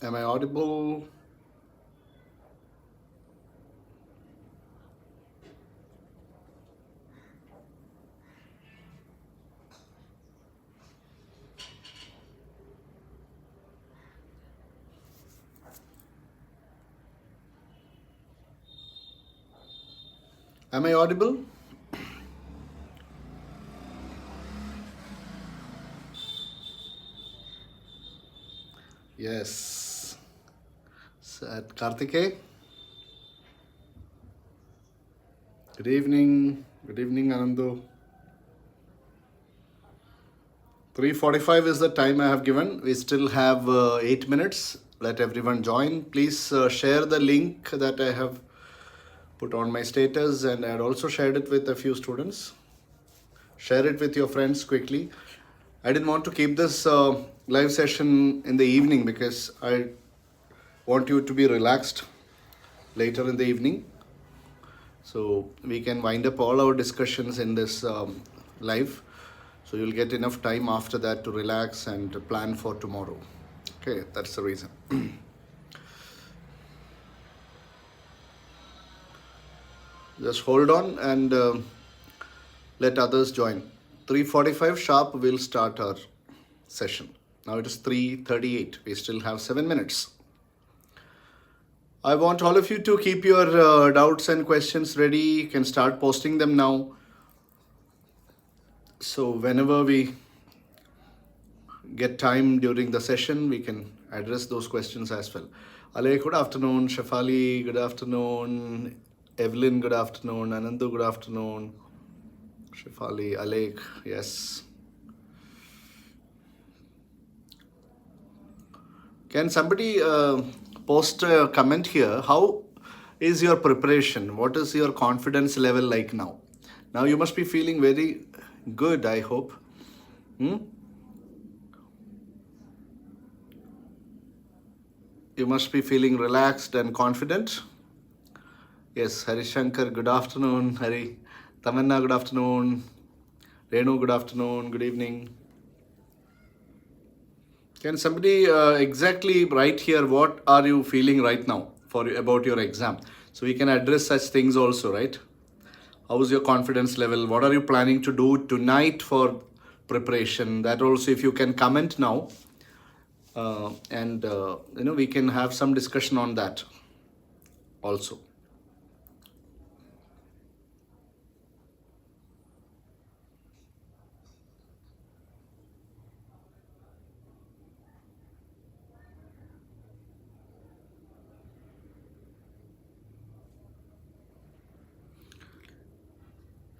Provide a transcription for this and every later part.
Am I audible? Am I audible? Yes. Karthike? Good evening. Good evening, Anandu. 3:45 is the time I have given. We still have 8 minutes. Let everyone join. Please share the link that I have put on my status, and I had also shared it with a few students. Share it with your friends quickly. I didn't want to keep this live session in the evening because I want you to be relaxed later in the evening. So we can wind up all our discussions in this live. So you'll get enough time after that to relax and to plan for tomorrow. Okay, that's the reason. Just hold on and let others join. 3:45 sharp, we'll start our session. Now it is 3:38. We still have 7 minutes. I want all of you to keep your doubts and questions ready. You can start posting them now. So whenever we get time during the session, we can address those questions as well. Alek, good afternoon. Shafali, good afternoon. Evelyn, good afternoon. Anandu, good afternoon. Shafali, Alek, yes. Can somebody post a comment here? How is your preparation? What is your confidence level like now? Now you must be feeling very good, I hope. You must be feeling relaxed and confident. Yes, Hari Shankar, good afternoon. Hari Tamanna, good afternoon. Renu, good afternoon. Good evening. Can somebody exactly write here what are you feeling right now about your exam? So we can address such things also, right? How is your confidence level? What are you planning to do tonight for preparation? That also, if you can comment now, and we can have some discussion on that also.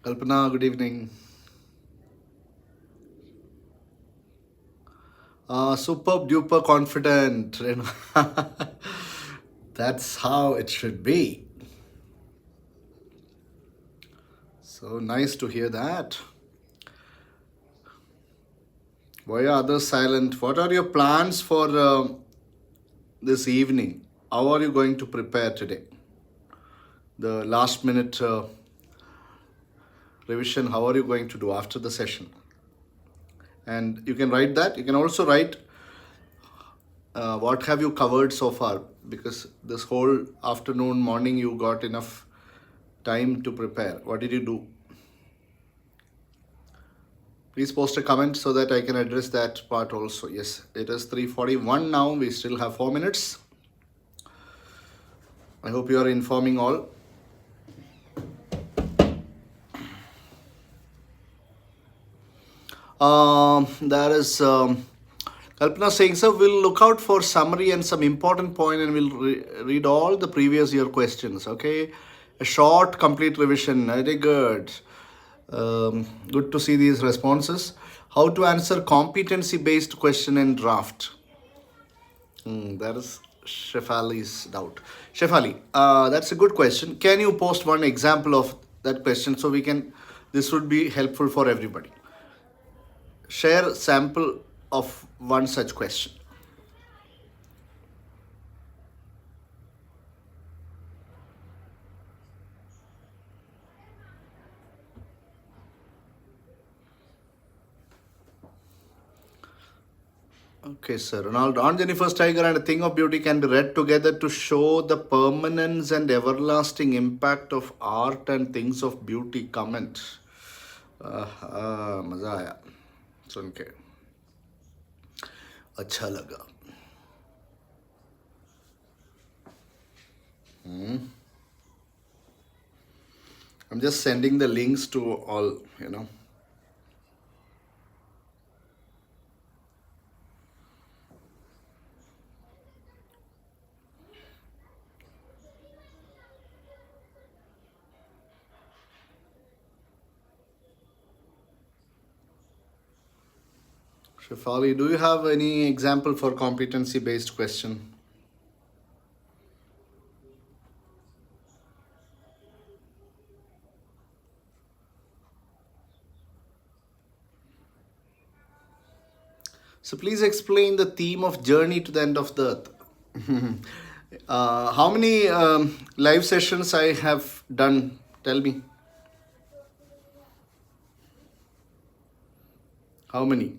Kalpana, good evening. Superb duper confident. That's how it should be. So nice to hear that. Why are others silent? What are your plans for this evening? How are you going to prepare today? The last minute revision, how are you going to do after the session? And you can write that. You can also write what have you covered so far, because this whole afternoon, morning, you got enough time to prepare. What did you do Please post a comment so that I can address that part also. Yes, it is 3:41 now. We still have 4 minutes. I hope you are informing all. There is Kalpana saying, sir, we'll look out for summary and some important point and we'll read all the previous year questions. Okay, a short, complete revision. Very good. Good to see these responses. How to answer competency-based question and draft. That is Shefali's doubt. Shefali, that's a good question. Can you post one example of that question so we can? This would be helpful for everybody. Share sample of one such question. Okay, sir. Ronald, on Jennifer's Tiger and A Thing of Beauty can be read together to show the permanence and everlasting impact of art and things of beauty. Comment. मजा आया सुन के, अच्छा लगा. I'm just sending the links to all, Shefali, do you have any example for competency-based question? So please explain the theme of journey to the end of the earth. How many live sessions I have done? Tell me. How many?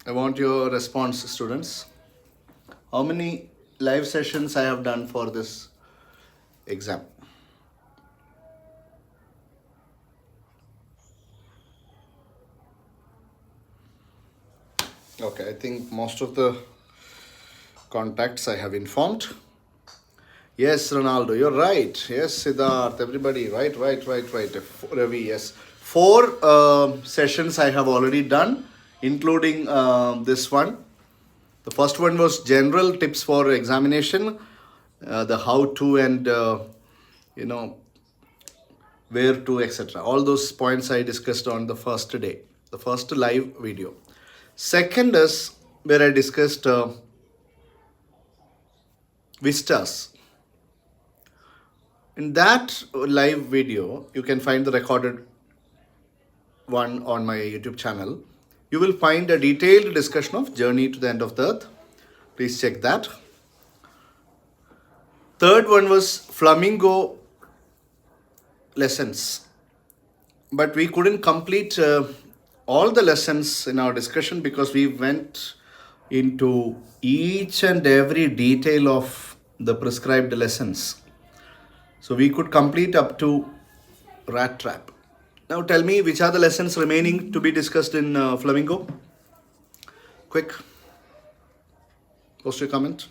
I want your response, students. How many live sessions I have done for this exam? Okay, I think most of the contacts I have informed. Yes, Ronaldo, you're right. Yes, Siddharth, everybody, right. Ravi, yes. 4 sessions I have already done, including this one. The first one was general tips for examination, the how to and, where to, etc. All those points I discussed on the first day, the first live video. Second is where I discussed vistas. In that live video, you can find the recorded one on my YouTube channel. You will find a detailed discussion of journey to the end of the earth. Please check that. Third one was Flamingo lessons. But we couldn't complete all the lessons in our discussion because we went into each and every detail of the prescribed lessons. So we could complete up to rat trap. Now tell me, which are the lessons remaining to be discussed in Flamingo? Quick. Post your comment.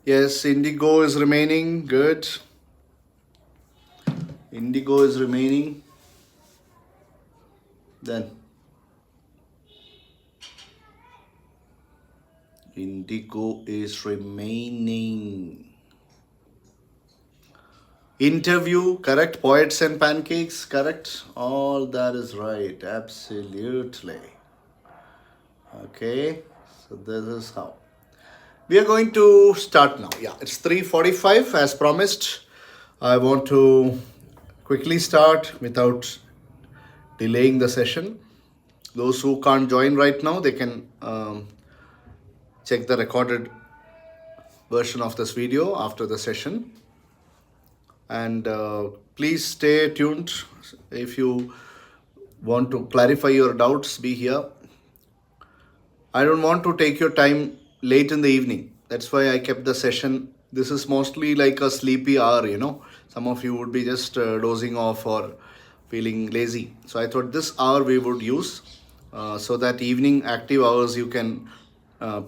Yes, Indigo is remaining. Good. Indigo is remaining. Then Indigo is remaining. Interview, correct. Poets and pancakes, correct. All that is right. Absolutely. Okay. So this is how. We are going to start now. Yeah, it's 3:45 as promised. I want to quickly start without delaying the session. Those who can't join right now, they can check the recorded version of this video after the session. And please stay tuned. If you want to clarify your doubts, be here. I don't want to take your time late in the evening. That's why I kept the session This is mostly like a sleepy hour, you know. Some of you would be just dozing off or feeling lazy. So I thought this hour we would use so that evening active hours you can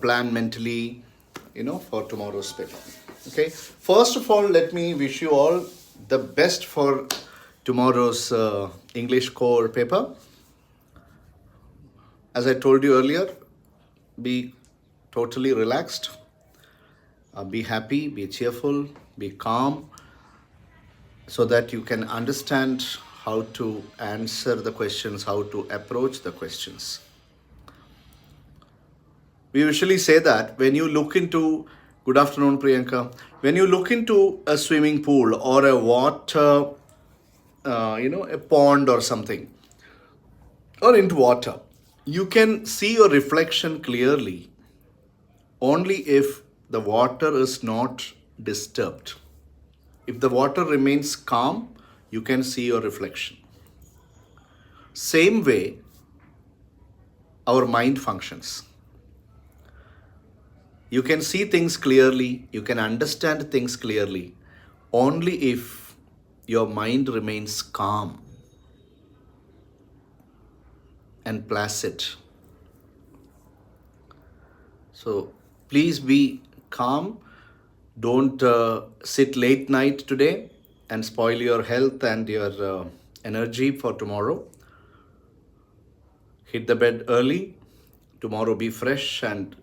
plan mentally, you know, for tomorrow's paper. Okay. First of all, let me wish you all the best for tomorrow's English core paper. As I told you earlier, be totally relaxed, be happy, be cheerful, be calm, so that you can understand how to answer the questions, how to approach the questions. We usually say that when you look into, good afternoon, Priyanka, when you look into a swimming pool or a water, a pond or something, or into water, you can see your reflection clearly only if the water is not disturbed. If the water remains calm, you can see your reflection. Same way, our mind functions. You can see things clearly, you can understand things clearly only if your mind remains calm and placid. So please be calm. Don't sit late night today and spoil your health and your energy for tomorrow. Hit the bed early. Tomorrow be fresh and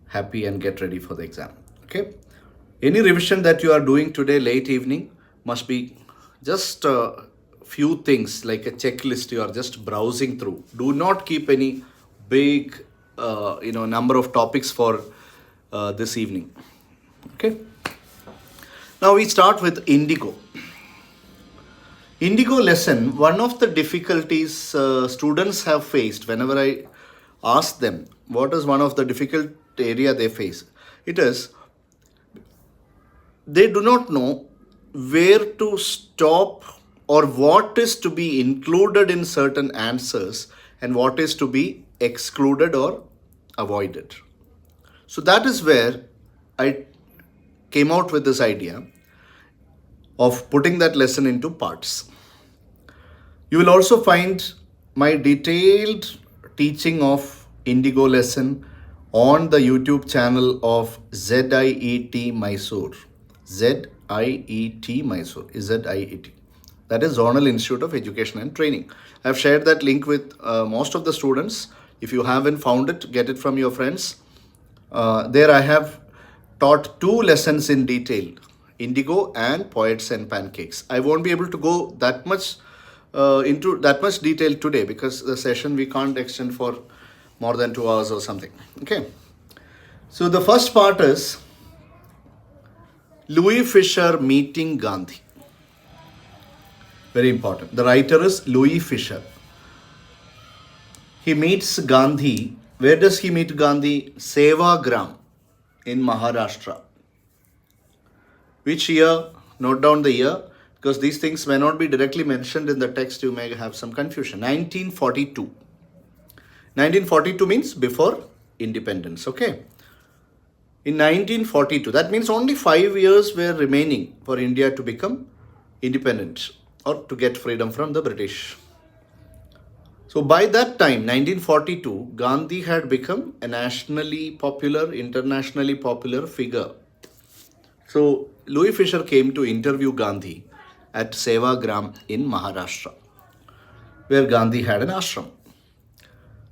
happy and get ready for the exam. Okay. Any revision that you are doing today late evening must be just a few things like a checklist you are just browsing through. Do not keep any big number of topics for this evening. Okay. Now we start with Indigo. Indigo lesson, one of the difficulties students have faced whenever I ask them what is one of the difficult area they face, it is they do not know where to stop or what is to be included in certain answers and what is to be excluded or avoided. So that is where I came out with this idea of putting that lesson into parts. You will also find my detailed teaching of Indigo lesson on the YouTube channel of ZIET Mysore. ZIET Mysore. ZIET. That is Zonal Institute of Education and Training. I have shared that link with most of the students. If you haven't found it, get it from your friends. There I have taught 2 lessons in detail, Indigo and Poets and Pancakes. I won't be able to go that much into that much detail today because the session we can't extend for more than 2 hours or something. Okay. So the first part is Louis Fisher meeting Gandhi. Very important. The writer is Louis Fisher. He meets Gandhi. Where does he meet Gandhi? Sevagram in Maharashtra. Which year? Note down the year because these things may not be directly mentioned in the text. You may have some confusion. 1942. 1942 means before independence. Okay. In 1942, that means only 5 years were remaining for India to become independent or to get freedom from the British. So by that time, 1942, Gandhi had become a nationally popular, internationally popular figure. So Louis Fisher came to interview Gandhi at Sevagram in Maharashtra, where Gandhi had an ashram.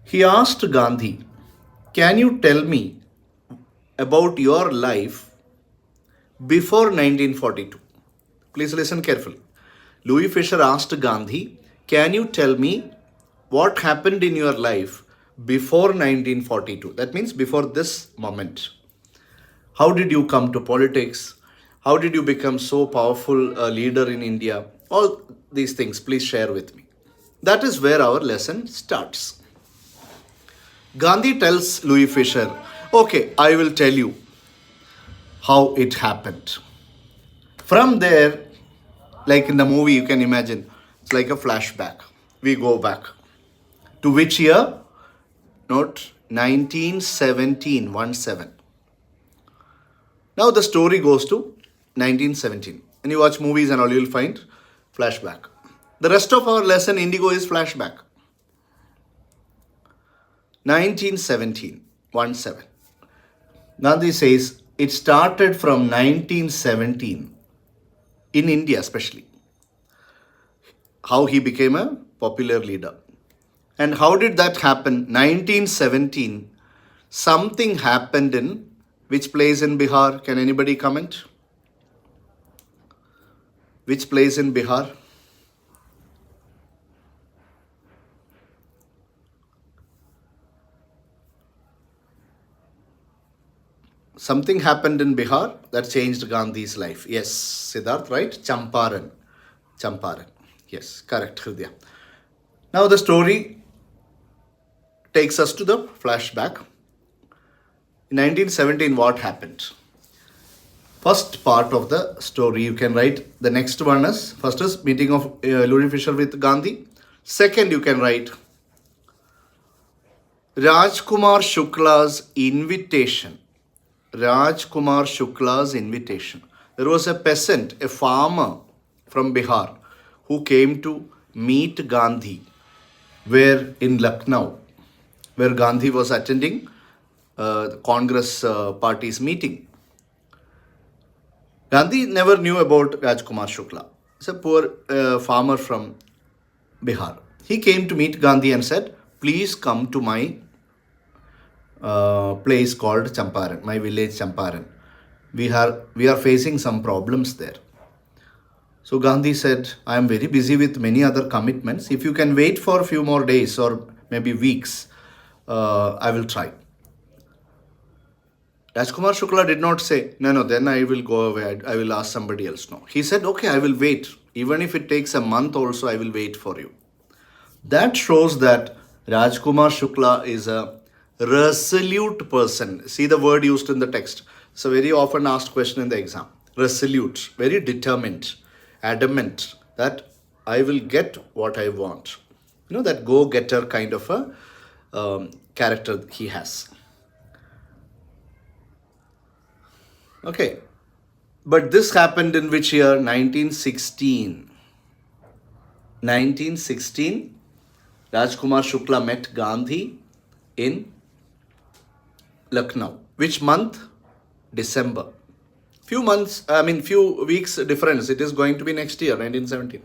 He asked Gandhi, "Can you tell me about your life before 1942?" Please listen carefully. Louis Fisher asked Gandhi, "Can you tell me what happened in your life before 1942?" That means before this moment. How did you come to politics? How did you become so powerful a leader in India? All these things, please share with me. That is where our lesson starts. Gandhi tells Louis Fisher, "Okay, I will tell you how it happened." From there, like in the movie, you can imagine, it's like a flashback. We go back. To which year? Note 1917, 17. Now the story goes to 1917. When you watch movies and all, you will find flashback. The rest of our lesson, Indigo, is flashback. 1917, 1-7. Gandhi says it started from 1917 in India especially. How he became a popular leader. And how did that happen? 1917, something happened in which place in Bihar? Can anybody comment? Which place in Bihar? Something happened in Bihar that changed Gandhi's life. Yes, Siddharth, right? Champaran. Champaran. Yes, correct, Hridaya. Now the story takes us to the flashback. In 1917, what happened? First part of the story, you can write. The next one is, first is meeting of Louis Fisher with Gandhi. Second, you can write Rajkumar Shukla's invitation. Rajkumar Shukla's invitation. There was a peasant, a farmer from Bihar who came to meet Gandhi, where in Lucknow, where Gandhi was attending the Congress party's meeting. Gandhi never knew about Rajkumar Shukla. He's a poor farmer from Bihar. He came to meet Gandhi and said, please come to my place called Champaran, my village Champaran. We are facing some problems there. So Gandhi said, I am very busy with many other commitments. If you can wait for a few more days or maybe weeks, I will try. Rajkumar Shukla did not say, no, then I will go away. I will ask somebody else. No. He said, okay, I will wait. Even if it takes a month also, I will wait for you. That shows that Rajkumar Shukla is a resolute person. See the word used in the text. It's a very often asked question in the exam. Resolute, very determined, adamant that I will get what I want. You know, that go-getter kind of a character he has. Okay. But this happened in which year? 1916. 1916, Rajkumar Shukla met Gandhi in Lucknow. Which month? December. Few weeks difference. It is going to be next year, 1917.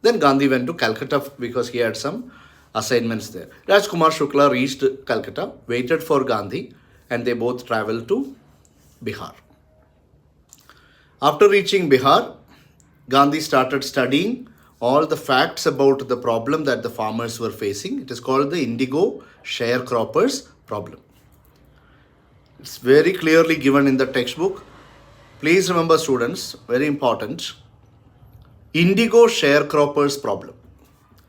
Then Gandhi went to Calcutta because he had some assignments there. Rajkumar Shukla reached Calcutta, waited for Gandhi, and they both traveled to Bihar. After reaching Bihar, Gandhi started studying all the facts about the problem that the farmers were facing. It is called the indigo sharecroppers problem. It's very clearly given in the textbook. Please remember, students, very important, indigo sharecroppers problem.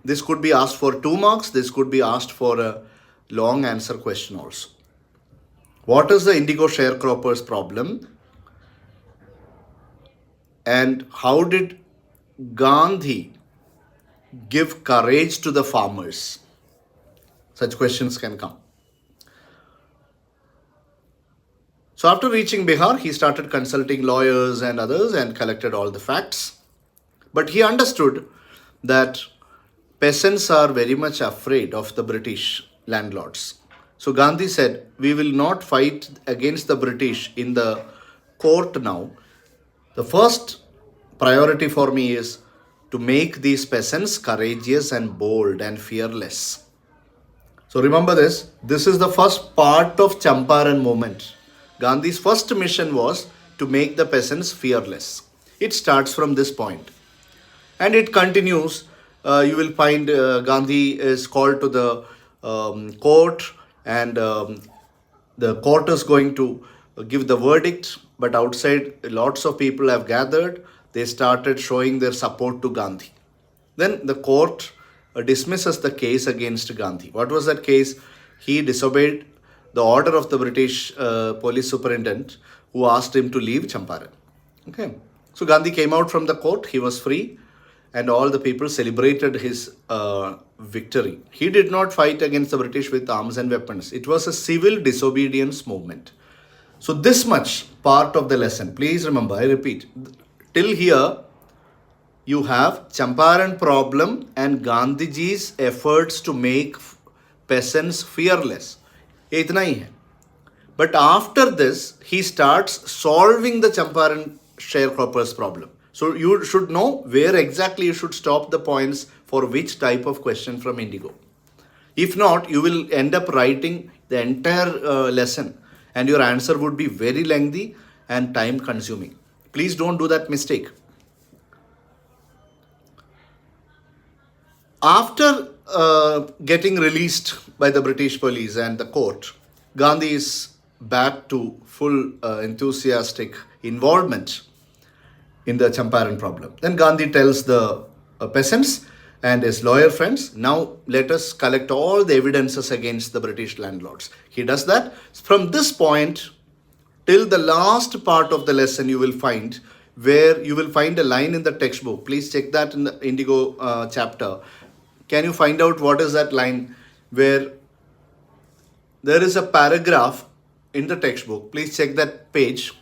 This could be asked for 2 marks. This could be asked for a long answer question also. What is the indigo sharecroppers problem? And how did Gandhi give courage to the farmers? Such questions can come. So after reaching Bihar, he started consulting lawyers and others and collected all the facts. But he understood that peasants are very much afraid of the British landlords. So Gandhi said, we will not fight against the British in the court now. The first priority for me is to make these peasants courageous and bold and fearless. So remember this. This is the first part of Champaran movement. Gandhi's first mission was to make the peasants fearless. It starts from this point. And it continues. You will find Gandhi is called to the court, and the court is going to give the verdict. But outside, lots of people have gathered. They started showing their support to Gandhi. Then the court dismisses the case against Gandhi. What was that case? He disobeyed the order of the British police superintendent who asked him to leave Champaran. Okay. So Gandhi came out from the court. He was free. And all the people celebrated his victory. He did not fight against the British with arms and weapons. It was a civil disobedience movement. So this much part of the lesson. Please remember, I repeat, till here you have Champaran problem and Gandhiji's efforts to make peasants fearless. ये इतना ही है. But after this, he starts solving the Champaran sharecroppers problem. So you should know where exactly you should stop the points for which type of question from Indigo. If not, you will end up writing the entire lesson and your answer would be very lengthy and time consuming. Please don't do that mistake. After getting released by the British police and the court, Gandhi is back to full enthusiastic involvement in the Champaran problem. Then Gandhi tells the peasants and his lawyer friends, now let us collect all the evidences against the British landlords. He does that. From this point till the last part of the lesson, you will find where you will find a line in the textbook. Please check that in the Indigo chapter. Can you find out what is that line where there is a paragraph in the textbook? Please check that page.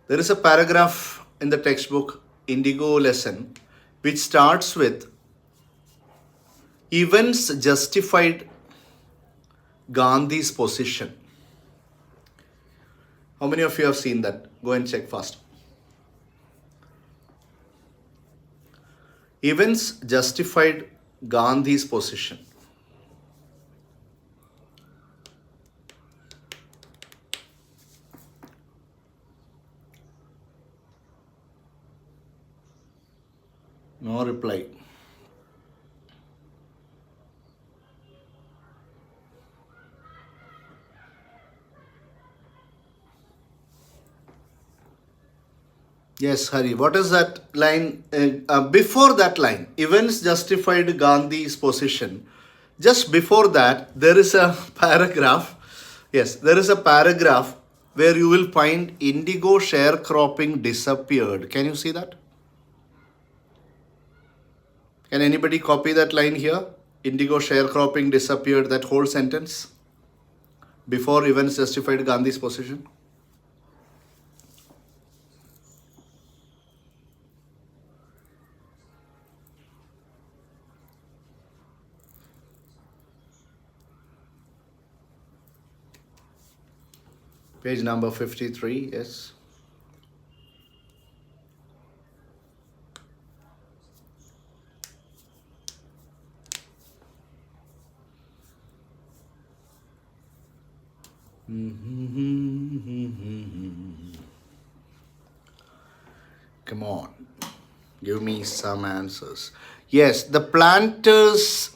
There is a paragraph in the textbook Indigo lesson which starts with events justified Gandhi's position. How many of you have seen that? Go and check fast. Events justified Gandhi's position. No reply. Yes, Hari. What is that line? Before that line, events justified Gandhi's position. Just before that, there is a paragraph. Yes, there is a paragraph where you will find Indigo sharecropping disappeared. Can you see that? Can anybody copy that line here? Indigo sharecropping disappeared, that whole sentence. Before events justified Gandhi's position. Page number 53, yes. Come on, give me some answers. Yes, the planters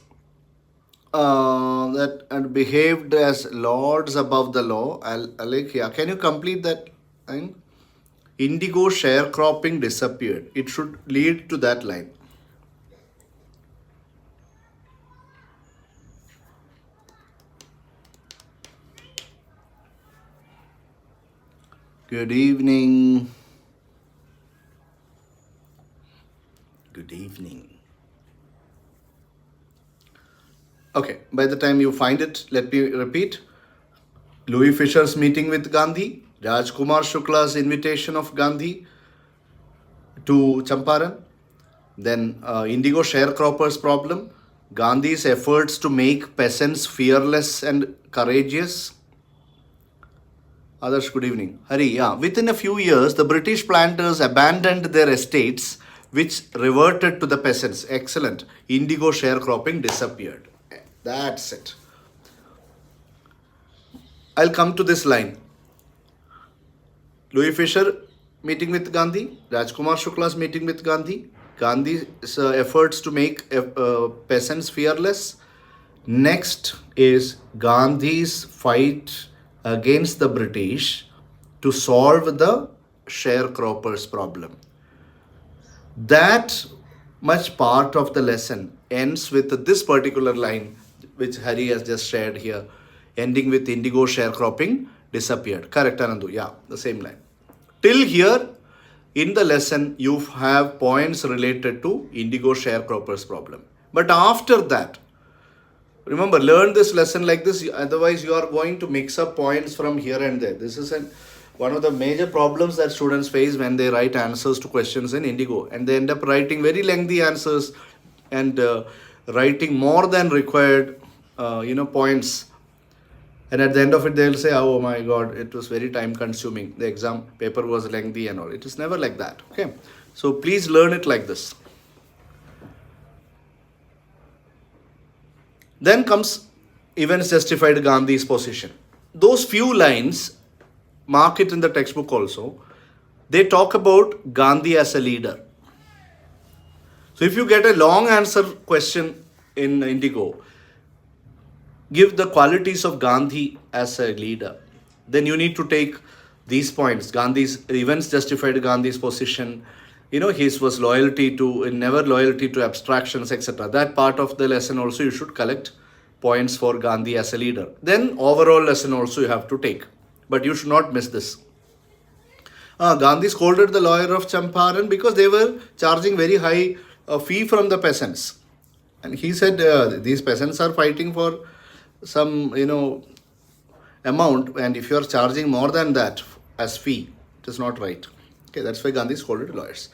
that and behaved as lords above the law. Alekia, can you complete that line? Indigo sharecropping disappeared. It should lead to that line. Good evening. Good evening. Okay, by the time you find it, let me repeat. Louis Fisher's meeting with Gandhi, Rajkumar Shukla's invitation of Gandhi to Champaran, then Indigo sharecroppers problem, Gandhi's efforts to make peasants fearless and courageous. Others, good evening. Hari, yeah. Within a few years, the British planters abandoned their estates, which reverted to the peasants. Excellent. Indigo sharecropping disappeared. That's it. I'll come to this line. Louis Fisher meeting with Gandhi, Rajkumar Shukla's meeting with Gandhi, Gandhi's efforts to make peasants fearless. Next is Gandhi's fight against the British to solve the sharecroppers problem. That much part of the lesson ends with this particular line which Hari has just shared here, ending with Indigo sharecropping disappeared. Correct, Anandu? Yeah, the same line. Till here in the lesson you have points related to Indigo sharecroppers problem. But after that, Remember, learn this lesson like this. Otherwise, you are going to mix up points from here and there. This is one of the major problems that students face when they write answers to questions in Indigo. And they end up writing very lengthy answers and writing more than required, points. And at the end of it, they'll say, oh my God, it was very time consuming. The exam paper was lengthy and all. It is never like that. Okay. So please learn it like this. Then comes events justified Gandhi's position. Those few lines, mark it in the textbook also, they talk about Gandhi as a leader. So if you get a long answer question in Indigo, give the qualities of Gandhi as a leader. Then you need to take these points. Gandhi's events justified Gandhi's position. His was never loyalty to abstractions, etc. That part of the lesson also you should collect points for Gandhi as a leader. Then overall lesson also you have to take. But you should not miss this. Gandhi scolded the lawyer of Champaran because they were charging very high fee from the peasants. And he said, these peasants are fighting for some, amount. And if you are charging more than that as fee, it is not right. Okay, that's why Gandhi scolded lawyers.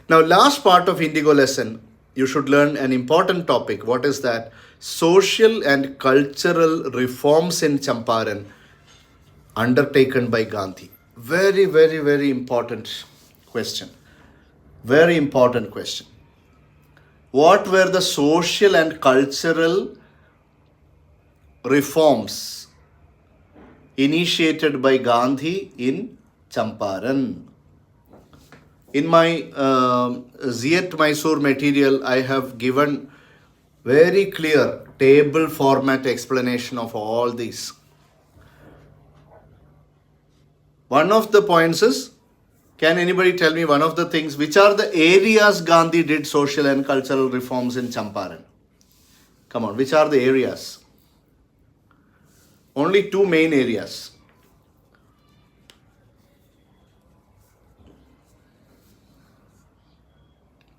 Now, last part of Indigo lesson, you should learn an important topic. What is that? Social and cultural reforms in Champaran undertaken by Gandhi. Very, very, very important question. Very important question. What were the social and cultural reforms initiated by Gandhi in Champaran? In my Ziyat Mysore material, I have given very clear table format explanation of all these. One of the points is, can anybody tell me one of the things, which are the areas Gandhi did social and cultural reforms in Champaran? Come on, which are the areas? Only two main areas.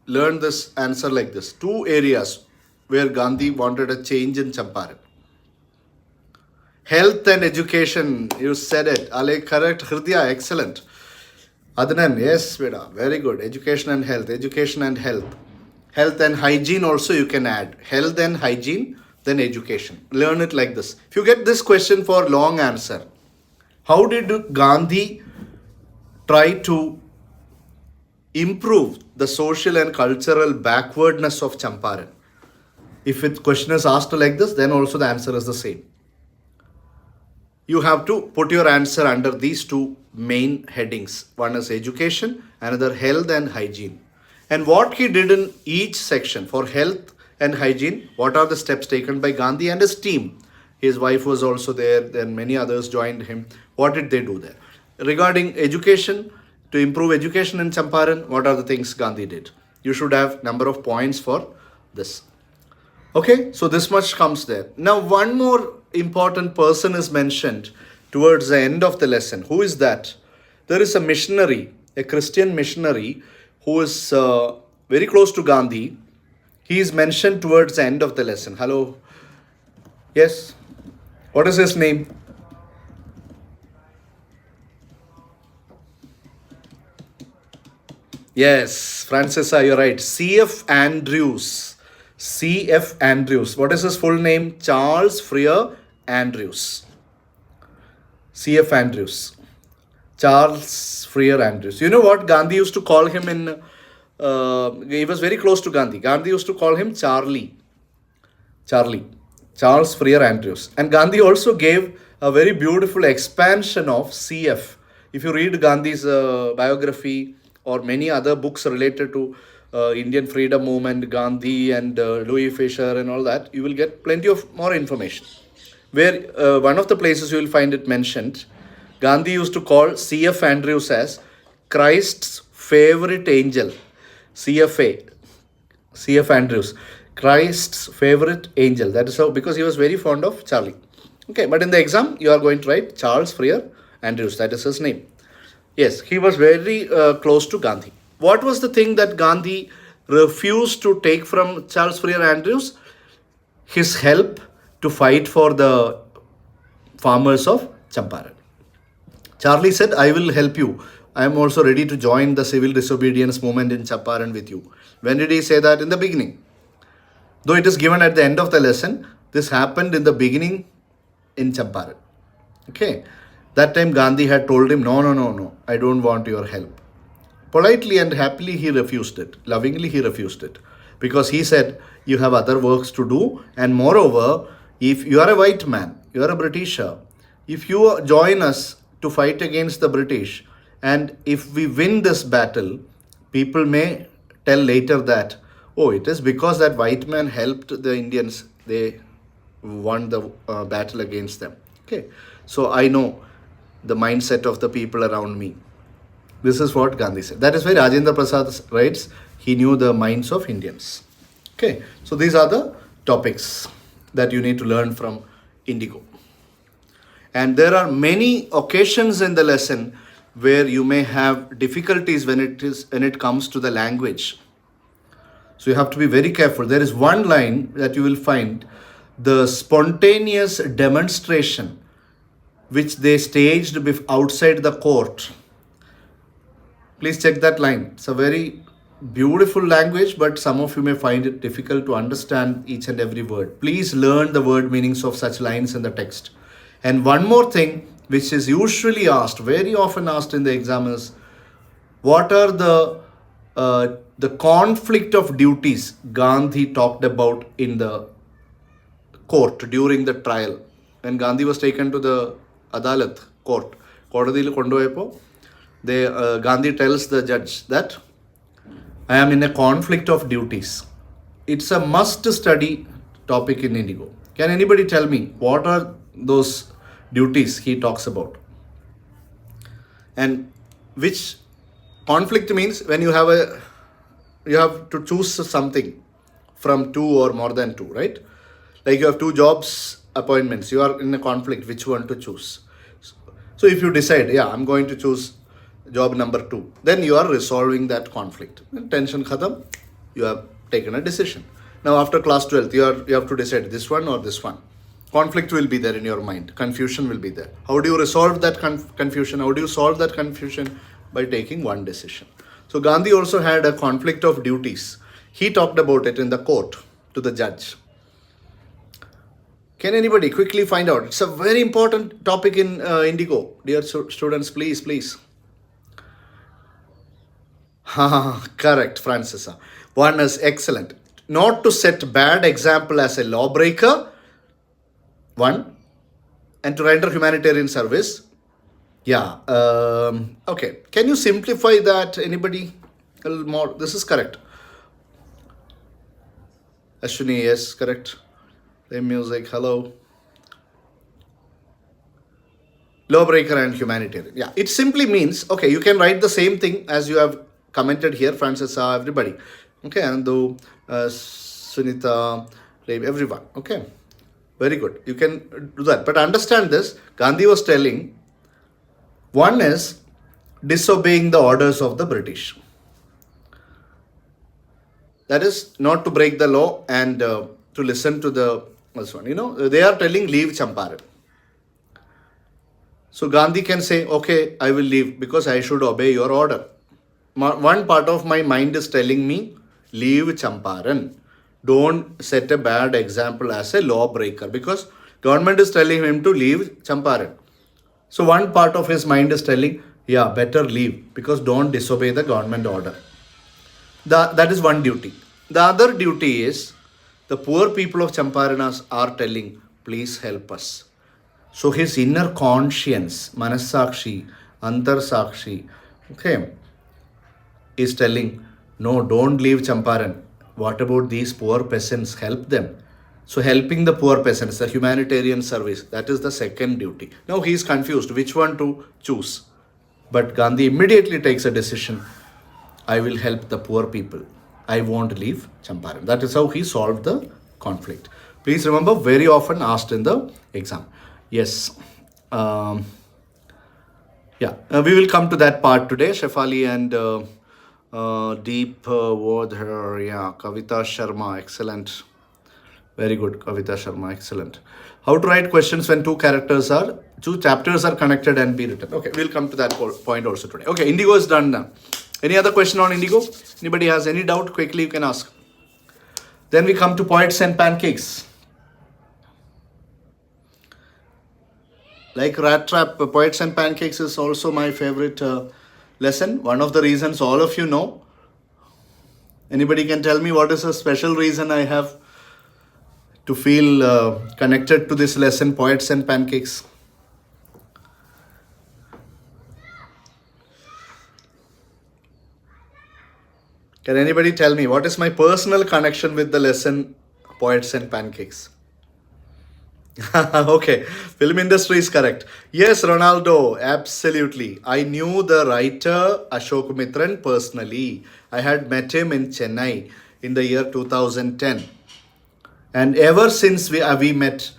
Learn this answer like this. Two areas where Gandhi wanted a change in Champaran. Health and education, you said it. Ale, correct. Hridya, excellent. Adnan, yes, beta, very good. Education and health. Education and health. Health and hygiene also you can add. Health and hygiene, then education. Learn it like this. If you get this question for long answer, how did Gandhi try to improve the social and cultural backwardness of Champaran? If the question is asked like this, then also the answer is the same. You have to put your answer under these two main headings. One is education, another health and hygiene. And what he did in each section for health and hygiene, what are the steps taken by Gandhi and his team? His wife was also there, then many others joined him. What did they do there? Regarding education, to improve education in Champaran, what are the things Gandhi did? You should have number of points for this. Okay, so this much comes there. Now, one more important person is mentioned towards the end of the lesson. Who is that? There is a missionary, a Christian missionary who is very close to Gandhi. He is mentioned towards the end of the lesson. Hello? Yes? What is his name? Yes, Francesa, you're right. C.F. Andrews. C.F. Andrews. What is his full name? Charles Freer Andrews. C.F. Andrews. Charles Freer Andrews. You know what Gandhi used to call him in... he was very close to Gandhi. Gandhi used to call him Charlie. Charles Freer Andrews. And Gandhi also gave a very beautiful expansion of CF. If you read Gandhi's biography or many other books related to Indian freedom movement, Gandhi and Louis Fisher and all that, you will get plenty of more information. Where one of the places you will find it mentioned, Gandhi used to call C.F. Andrews as Christ's favorite angel. CFA, C.F. Andrews, Christ's favorite angel. That is how, because he was very fond of Charlie. Okay, but in the exam, you are going to write Charles Freer Andrews. That is his name. Yes, he was very close to Gandhi. What was the thing that Gandhi refused to take from Charles Freer Andrews? His help to fight for the farmers of Champaran. Charlie said, I will help you. I am also ready to join the civil disobedience movement in Champaran with you. When did he say that? In the beginning. Though it is given at the end of the lesson, this happened in the beginning in Champaran. Okay. That time Gandhi had told him, no, I don't want your help. Politely and happily he refused it. Lovingly he refused it. Because he said, you have other works to do. And moreover, if you are a white man, you are a Britisher, if you join us to fight against the British, and if we win this battle, people may tell later that, oh, it is because that white man helped the Indians, they won the battle against them. Okay. So I know the mindset of the people around me. This is what Gandhi said. That is why Rajendra Prasad writes, he knew the minds of Indians. Okay, so these are the topics that you need to learn from Indigo. And there are many occasions in the lesson where you may have difficulties when it comes to the language. So you have to be very careful. There is one line that you will find, the spontaneous demonstration which they staged outside the court. Please check that line. It's a very beautiful language, but some of you may find it difficult to understand each and every word. Please learn the word meanings of such lines in the text. And one more thing, which is usually asked, very often asked in the exam, is what are the conflict of duties Gandhi talked about in the court during the trial. When Gandhi was taken to the Adalat court, Gandhi tells the judge that I am in a conflict of duties. It's a must study topic in Indigo. Can anybody tell me what are those duties he talks about? And which conflict means when you have to choose something from two or more than two, right? Like you have two jobs appointments, you are in a conflict, which one to choose. So if you decide, yeah, I'm going to choose job number 2, then you are resolving that conflict. Tension khatam, you have taken a decision. Now after class 12th, you have to decide this one or this one. Conflict will be there in your mind. Confusion will be there. How do you resolve that confusion? How do you solve that confusion? By taking one decision. So Gandhi also had a conflict of duties. He talked about it in the court to the judge. Can anybody quickly find out? It's a very important topic in Indigo. Dear students, please. Correct, Francesa. One is excellent. Not to set bad example as a lawbreaker, one, and to render humanitarian service. Yeah. Okay. Can you simplify that? Anybody? A little more. This is correct. Ashwini, yes, correct. Play music. Hello. Lawbreaker and humanitarian. Yeah. It simply means, okay, you can write the same thing as you have commented here, Francesa, everybody. Okay, Andu, Sunita, everyone. Okay, very good. You can do that. But understand this, Gandhi was telling, one is disobeying the orders of the British. That is not to break the law and to listen to the this one. You know, they are telling leave Champaran. So Gandhi can say, okay, I will leave because I should obey your order. One part of my mind is telling me, leave Champaran. Don't set a bad example as a lawbreaker because government is telling him to leave Champaran. So one part of his mind is telling, yeah, better leave because don't disobey the government order. That is one duty. The other duty is the poor people of Champaranas are telling, please help us. So his inner conscience, Manasakshi, Antarsakshi, okay, is telling, no, don't leave Champaran. What about these poor peasants? Help them. So helping the poor peasants, the humanitarian service, that is the second duty. Now he is confused which one to choose. But Gandhi immediately takes a decision. I will help the poor people. I won't leave Champaran. That is how he solved the conflict. Please remember, very often asked in the exam. Yes. We will come to that part today. Shefali and Deep Wadhar, yeah, Kavita Sharma, excellent. Very good, Kavita Sharma. Excellent. How to write questions when two chapters are connected and be written. Okay, we'll come to that point also today. Okay, Indigo is done now. Any other question on Indigo? Anybody has any doubt? Quickly you can ask. Then we come to Poets and Pancakes. Like Rat Trap, Poets and Pancakes is also my favorite lesson. One of the reasons all of you know. Anybody can tell me what is a special reason I have to feel connected to this lesson, Poets and Pancakes? Can anybody tell me what is my personal connection with the lesson, Poets and Pancakes? Okay, film industry is correct. Yes, Ronaldo, absolutely. I knew the writer Ashok Mitran personally. I had met him in Chennai in the year 2010. And ever since we met,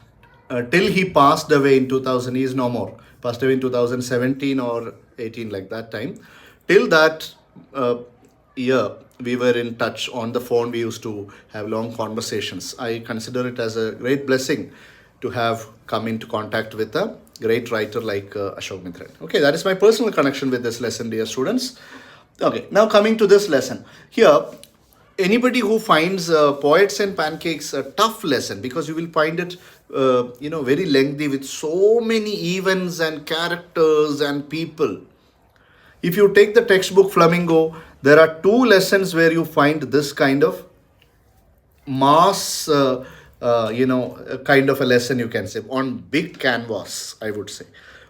till he passed away in 2000, he is no more. Passed away in 2017 or 18, like that time. Till that year, we were in touch on the phone. We used to have long conversations. I consider it as a great blessing to have come into contact with a great writer like Ashok Mitran. Okay, that is my personal connection with this lesson, dear students. Okay, now coming to this lesson. Here, anybody who finds Poets and Pancakes a tough lesson, because you will find it very lengthy with so many events and characters and people. If you take the textbook Flamingo, there are 2 lessons where you find this kind of mass kind of a lesson, you can say, on big canvas, I would say.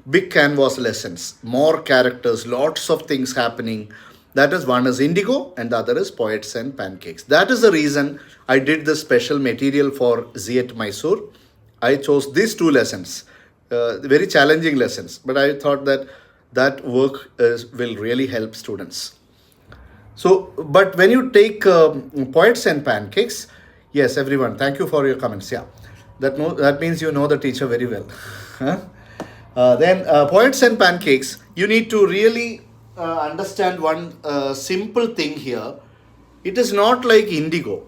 Big canvas lessons, more characters, lots of things happening. That is, one is Indigo and the other is Poets and Pancakes. That is the reason I did this special material for Z at Mysore. I chose these 2 lessons, very challenging lessons, but I thought that work will really help students. So, but when you take Poets and Pancakes, yes, everyone, thank you for your comments. Yeah, that means you know the teacher very well. Then Poets and Pancakes, you need to really understand one simple thing here. It is not like Indigo,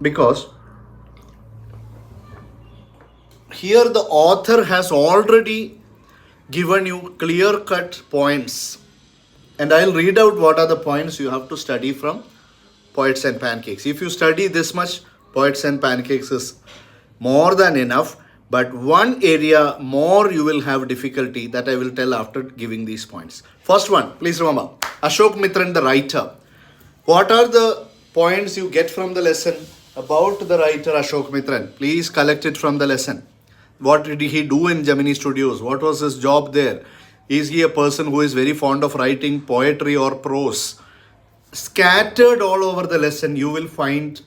because here the author has already given you clear-cut points, and I'll read out what are the points you have to study from Poets and Pancakes. If you study this much, Poets and Pancakes is more than enough, but one area more you will have difficulty, that I will tell after giving these points. First one, please remember, Ashok Mitran, the writer. What are the points you get from the lesson about the writer Ashok Mitran? Please collect it from the lesson. What did he do in Gemini Studios? What was his job there? Is he a person who is very fond of writing poetry or prose? Scattered all over the lesson, you will find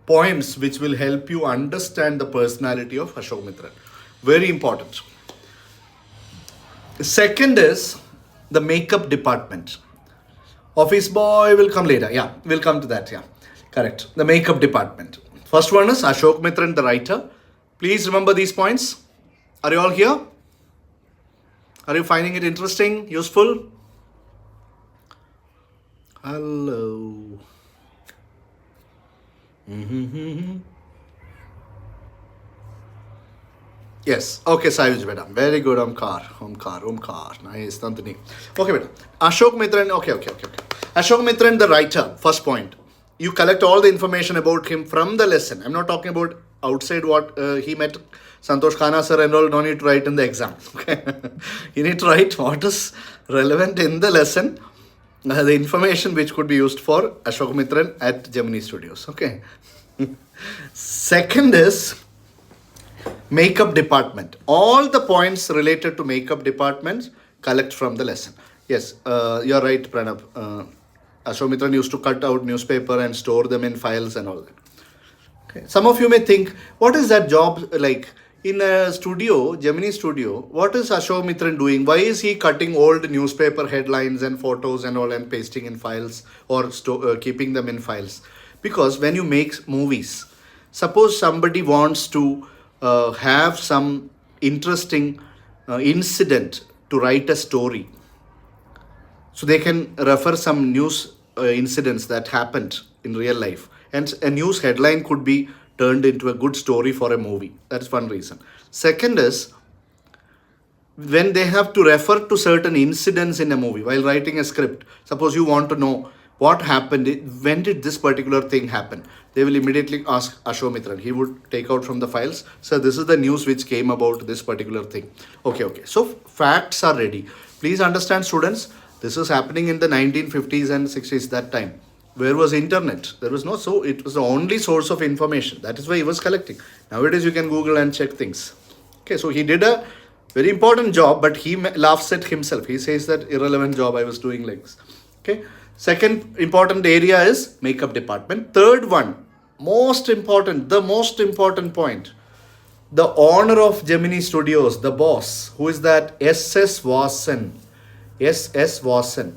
points which will help you understand the personality of Ashok Mitran. Very important. Second is the makeup department. Office boy will come later. Yeah, we'll come to that. Yeah, correct. The makeup department. First one is Ashok Mitran, the writer. Please remember these points. Are you all here? Are you finding it interesting, useful? Hello. Yes. Okay, Sayuj beta. Very good, Omkar. Nice, Nandini. Okay, beta. Ashok Mitran. Okay. Ashok Mitran, the writer. First point. You collect all the information about him from the lesson. I'm not talking about outside what he met SANTHOSH Kana sir and all. No need to write in the exam. Okay. You need to write what is relevant in the lesson. The information which could be used for Ashok Mitran at Gemini Studios. Okay. Second is makeup department. All the points related to makeup departments collect from the lesson. Yes, you're right, Pranab. Ashok Mitran used to cut out newspaper and store them in files and all that. Okay. Some of you may think, what is that job like? In a studio, Gemini Studio, what is Ashok Mitran doing? Why is he cutting old newspaper headlines and photos and all and pasting in files or keeping them in files? Because when you make movies, suppose somebody wants to have some interesting incident to write a story. So they can refer some news incidents that happened in real life. And a news headline could be turned into a good story for a movie. That's one reason. Second is, when they have to refer to certain incidents in a movie while writing a script, suppose you want to know what happened, when did this particular thing happen, they will immediately ask Ashwamitran. He would take out from the files, so this is the news which came about this particular thing. Okay, so facts are ready. Please understand, students, this is happening in the 1950s and 60s. That time, where was internet? There was no, so it was the only source of information. That is why he was collecting. Nowadays you can Google and check things. Okay, so he did a very important job, but he laughs at himself. He says that irrelevant job I was doing like this. Okay. Second important area is makeup department. Third one, the most important point. The owner of Gemini Studios, the boss, who is that? S.S. Vasan. S.S. Vasan.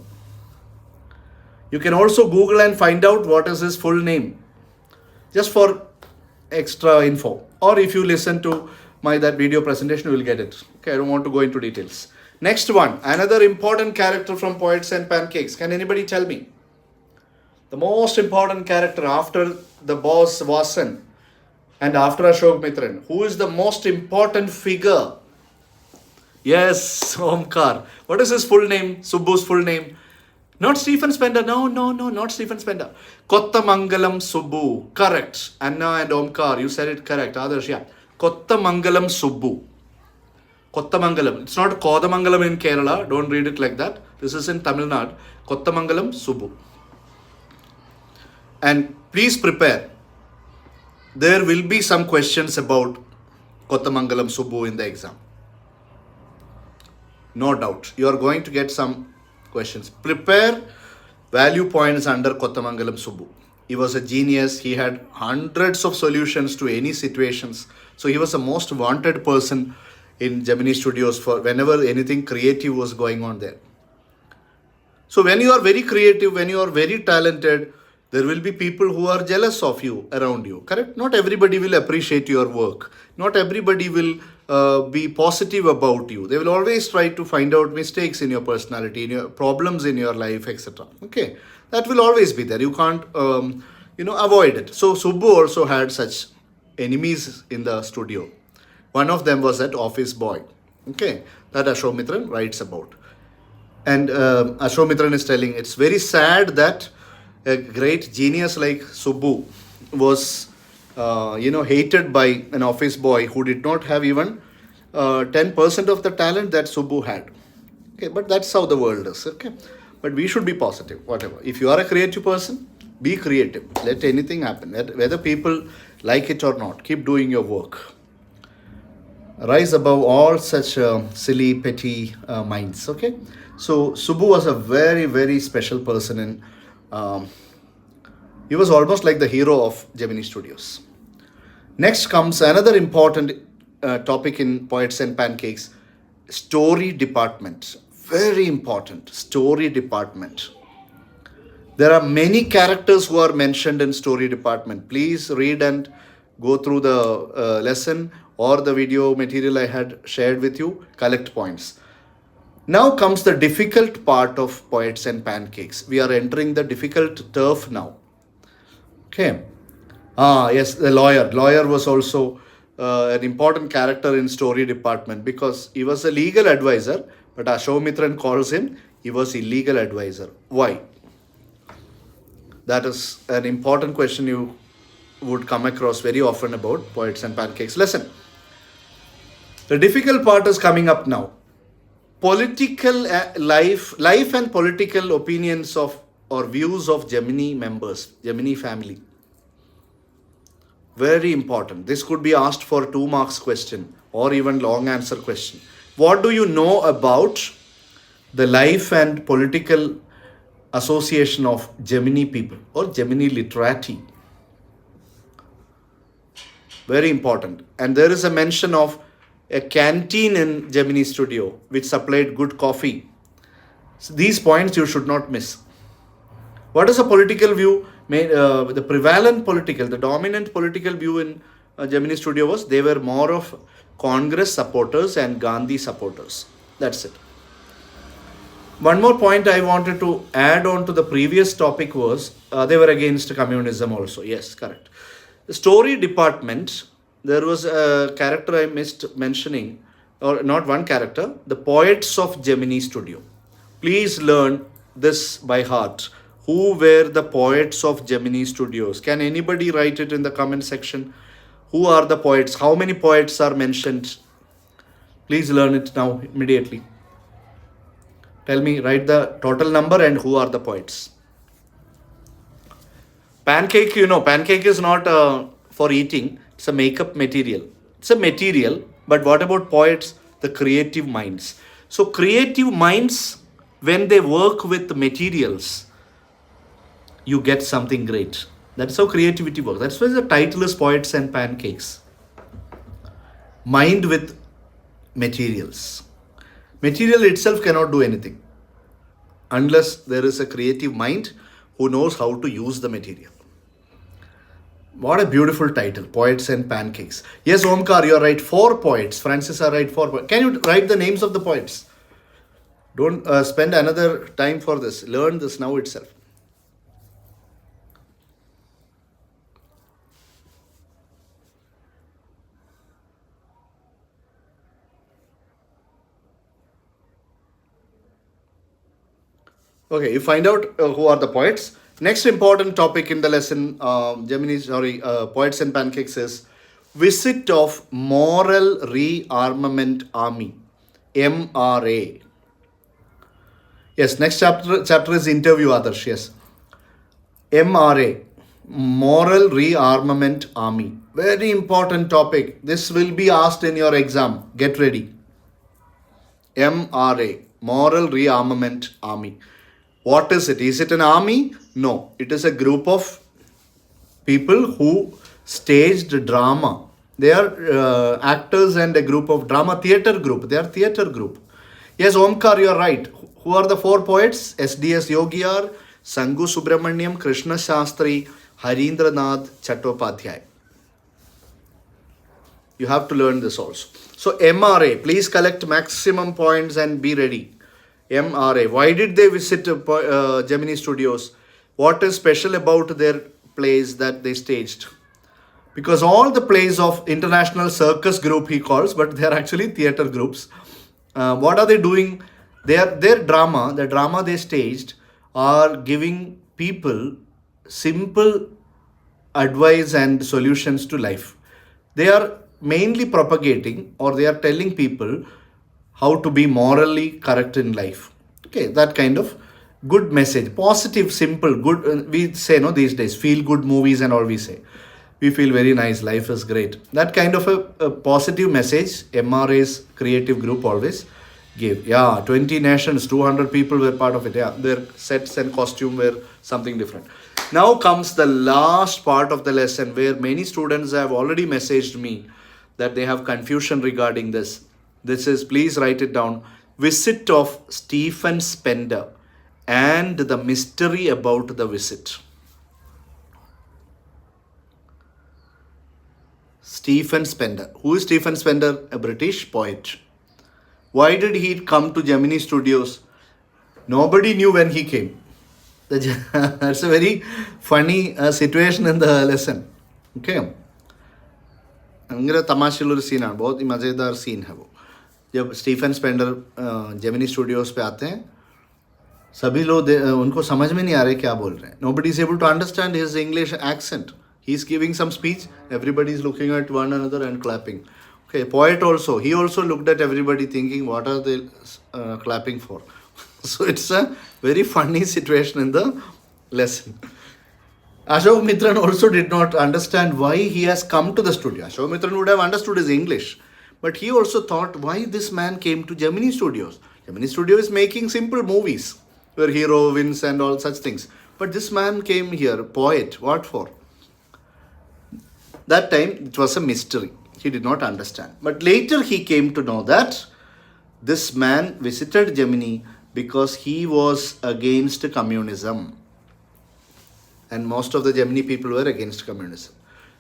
You can also Google and find out what is his full name, just for extra info. Or if you listen to that video presentation, you will get it. Okay, I don't want to go into details. Next one, another important character from Poets and Pancakes. Can anybody tell me? The most important character after the boss Vasan and after Ashok Mitran. Who is the most important figure? Yes, Omkar. What is his full name? Subbu's full name? Not Stephen Spender. No, not Stephen Spender. Kottamangalam Subbu. Correct. Anna and Omkar, you said it correct. Adarsh, yeah. Kottamangalam Subbu. Kottamangalam. It's not Kodamangalam in Kerala. Don't read it like that. This is in Tamil Nadu. Kottamangalam Subbu. And please prepare. There will be some questions about Kottamangalam Subbu in the exam. No doubt. You are going to get some questions. Prepare value points under Kottamangalam Subbu. He was a genius. He had hundreds of solutions to any situations. So he was the most wanted person in Gemini Studios for whenever anything creative was going on there. So when you are very creative, when you are very talented, there will be people who are jealous of you around you, correct? Not everybody will appreciate your work. Not everybody will be positive about you. They will always try to find out mistakes in your personality, in your problems in your life, etc. Okay, that will always be there. You can't, avoid it. So Subbu also had such enemies in the studio. One of them was that office boy, okay, that Ashwamitran writes about. And Ashwamitran is telling, it's very sad that a great genius like Subbu was, hated by an office boy who did not have even 10% of the talent that Subbu had. Okay, but that's how the world is, okay. But we should be positive, whatever. If you are a creative person, be creative. Let anything happen. Whether people like it or not, keep doing your work. Rise above all such silly, petty minds. Okay, so Subbu was a very, very special person, and he was almost like the hero of Gemini Studios. Next comes another important topic in Poets and Pancakes: story department. Very important, story department. There are many characters who are mentioned in story department. Please read and go through the lesson or the video material I had shared with you, collect points. Now comes the difficult part of Poets and Pancakes. We are entering the difficult turf now. Okay. Yes, the lawyer. Lawyer was also an important character in story department because he was a legal advisor, but Ashwamitran calls him, he was illegal advisor. Why? That is an important question you would come across very often about Poets and Pancakes. Listen. The difficult part is coming up now. Political life and political opinions of or views of Gemini members, Gemini family. Very important. This could be asked for 2 marks question or even long answer question. What do you know about the life and political association of Gemini people or Gemini literati? Very important. And there is a mention of a canteen in Gemini Studio which supplied good coffee. So these points you should not miss. What is a political view? The prevalent political, the dominant political view in Gemini Studio was they were more of Congress supporters and Gandhi supporters. That's it. One more point I wanted to add on to the previous topic was they were against communism also. Yes, correct. Story department, there was a character I missed mentioning, or not one character, the poets of Gemini Studio. Please learn this by heart. Who were the poets of Gemini Studios? Can anybody write it in the comment section? Who are the poets? How many poets are mentioned? Please learn it now immediately. Tell me, write the total number and who are the poets. Pancake, pancake is not for eating. It's a makeup material. It's a material, but what about poets? The creative minds. So creative minds, when they work with materials, you get something great. That's how creativity works. That's why the title is Poets and Pancakes. Mind with materials. Material itself cannot do anything unless there is a creative mind who knows how to use the material. What a beautiful title, Poets and Pancakes. Yes, Omkar, you are right. 4 poets. Francis are right. 4 poets. Can you write the names of the poets? Don't spend another time for this. Learn this now itself. Okay, you find out who are the poets. Next important topic in the lesson, Poets and Pancakes is visit of Moral Rearmament Army, MRA. Yes, next chapter is interview, Adarsh. Yes, MRA, Moral Rearmament Army. Very important topic. This will be asked in your exam. Get ready. MRA, Moral Rearmament Army. What is it? Is it an army? No. It is a group of people who staged drama. They are actors and a group of drama theatre group. They are theatre group. Yes, Omkar, you are right. Who are the 4 poets? SDS Yogiyar, Sangu Subramaniam, Krishna Shastri, Harindranath Chattopadhyay. You have to learn this also. So MRA, please collect maximum points and be ready. MRA. Why did they visit Gemini Studios? What is special about their plays that they staged? Because all the plays of international circus group he calls, but they are actually theatre groups. What are they doing? Their drama, the drama they staged, are giving people simple advice and solutions to life. They are mainly propagating, or they are telling people how to be morally correct in life. Okay, that kind of good message, positive, simple, good. We say, no, these days, feel good movies and all we say. We feel very nice, life is great. That kind of a positive message, MRA's creative group always gave. Yeah, 20 nations, 200 people were part of it. Yeah, their sets and costume were something different. Now comes the last part of the lesson where many students have already messaged me that they have confusion regarding this. This is, please write it down, visit of Stephen Spender and the mystery about the visit. Stephen Spender. Who is Stephen Spender? A British poet. Why did he come to Gemini Studios? Nobody knew when he came. That's a very funny situation in the lesson. Okay. तमाशालू scene है, बहुत ही मज़ेदार scene है वो. जब Stephen Spender Gemini studios पे आते हैं, सभी लोग उनको समझ में नहीं आ रहे क्या बोल रहे हैं. Nobody is able to understand his English accent. He is giving some speech. Everybody is looking at one another and clapping. Okay, poet also. He also looked at everybody thinking, what are they clapping for? So it's a very funny situation in the lesson. Ashok Mitran also did not understand why he has come to the studio. Ashok Mitran would have understood his English. But he also thought why this man came to Gemini Studios. Gemini Studio is making simple movies where hero wins and all such things. But this man came here, poet, what for? That time it was a mystery. He did not understand. But later he came to know that this man visited Gemini because he was against communism. And most of the Gemini people were against communism.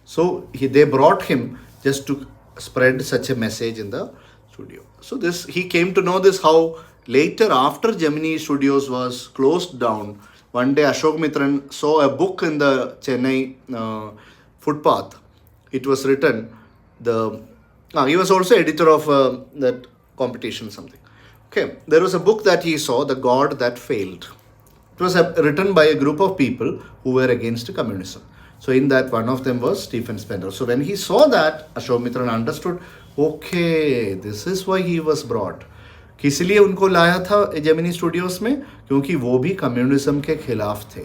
So they brought him just to spread such a message in the studio. So he came to know this how later after Gemini Studios was closed down, one day Ashok Mitran saw a book in the Chennai footpath. It was written. He was also editor of that competition something. Okay, there was a book that he saw, The God That Failed. It was written by a group of people who were against communism. So in that, one of them was Stephen Spencer. So when he saw that, Ashok understood, okay, this is why he was brought. किस लिए उनको लाया था Gemini studios में? क्योंकि वो भी communism के खिलाफ थे.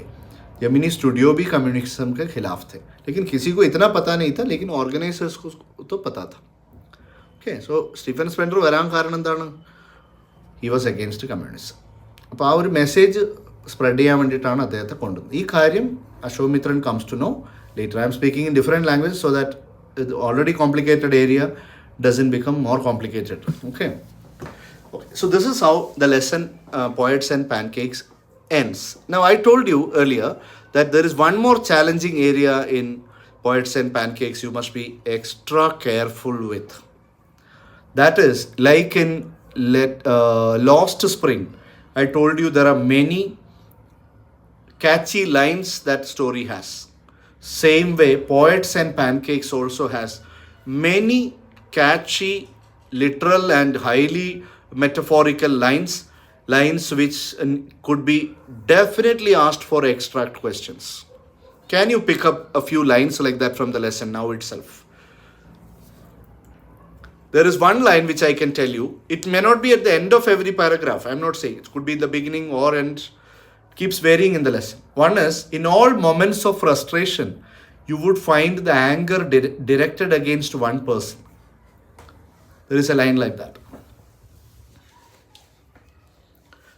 जेमिनी स्टूडियो भी कम्युनिज्म के खिलाफ थे, लेकिन किसी को इतना पता नहीं था, लेकिन ऑर्गेनाइजर्स को तो पता था. Okay, so സ്റ്റീഫൻ സ്പെൻസർ വരാൻ കാരണം എന്താണ്? He was against communism. അപ്പോൾ ആ ഒരു മെസ്സേജ് സ്പ്രെഡ് ചെയ്യാൻ വേണ്ടിയിട്ടാണ് അദ്ദേഹത്തെ കൊണ്ടുവന്നത്. ഈ കാര്യം Ashok comes to know later. I am speaking in different languages so that the already complicated area doesn't become more complicated. Okay. So this is how the lesson Poets and Pancakes ends. Now I told you earlier that there is one more challenging area in Poets and Pancakes you must be extra careful with. That is, like in Lost Spring, I told you there are many catchy lines that story has. Same way, Poets and Pancakes also has many catchy, literal and highly metaphorical lines which could be definitely asked for extract questions. Can you pick up a few lines like that from the lesson now itself? There is one line which I can tell you. It may not be at the end of every paragraph. I am not saying. It could be in the beginning or end. It keeps varying in the lesson. One is, in all moments of frustration, you would find the anger directed against one person. There is a line like that.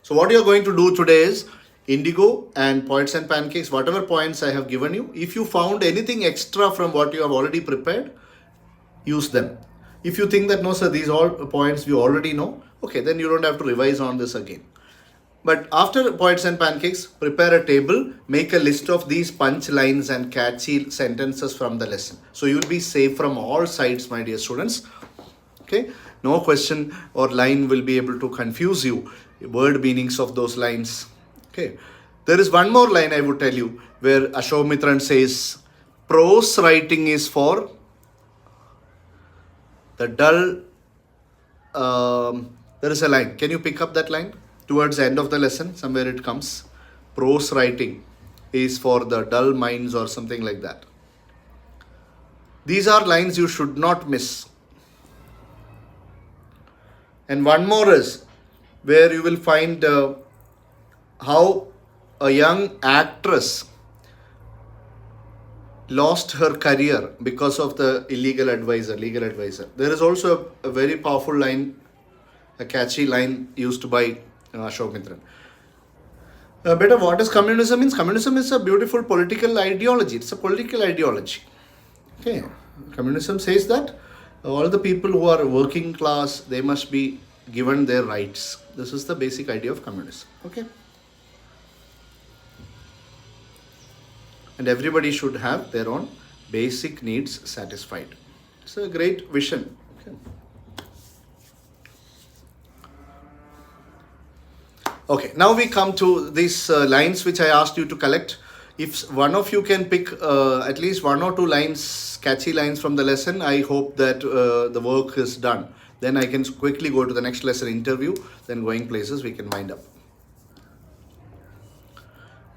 So what you are going to do today is, Indigo and Poets and Pancakes, whatever points I have given you, if you found anything extra from what you have already prepared, use them. If you think that no sir, these all points we already know, okay, then you don't have to revise on this again. But after Poets and Pancakes, prepare a table, make a list of these punch lines and catchy sentences from the lesson. So you will be safe from all sides, my dear students. Okay, no question or line will be able to confuse you, word meanings of those lines. Okay, there is one more line I would tell you where Ashok says, prose writing is for the dull. There is a line. Can you pick up that line? Towards the end of the lesson, somewhere it comes. Prose writing is for the dull minds or something like that. These are lines you should not miss. And one more is where you will find how a young actress lost her career because of the legal advisor. There is also a very powerful line, a catchy line used by Ashok Mitran. Better, what does communism means? Communism is a beautiful political ideology. It's a political ideology. Okay, communism says that all the people who are working class, they must be given their rights. This is the basic idea of communism. Okay. And everybody should have their own basic needs satisfied. It's a great vision. Okay. Okay, now we come to these lines which I asked you to collect. If one of you can pick at least one or two lines, catchy lines from the lesson, I hope that the work is done. Then I can quickly go to the next lesson interview, then going places we can wind up.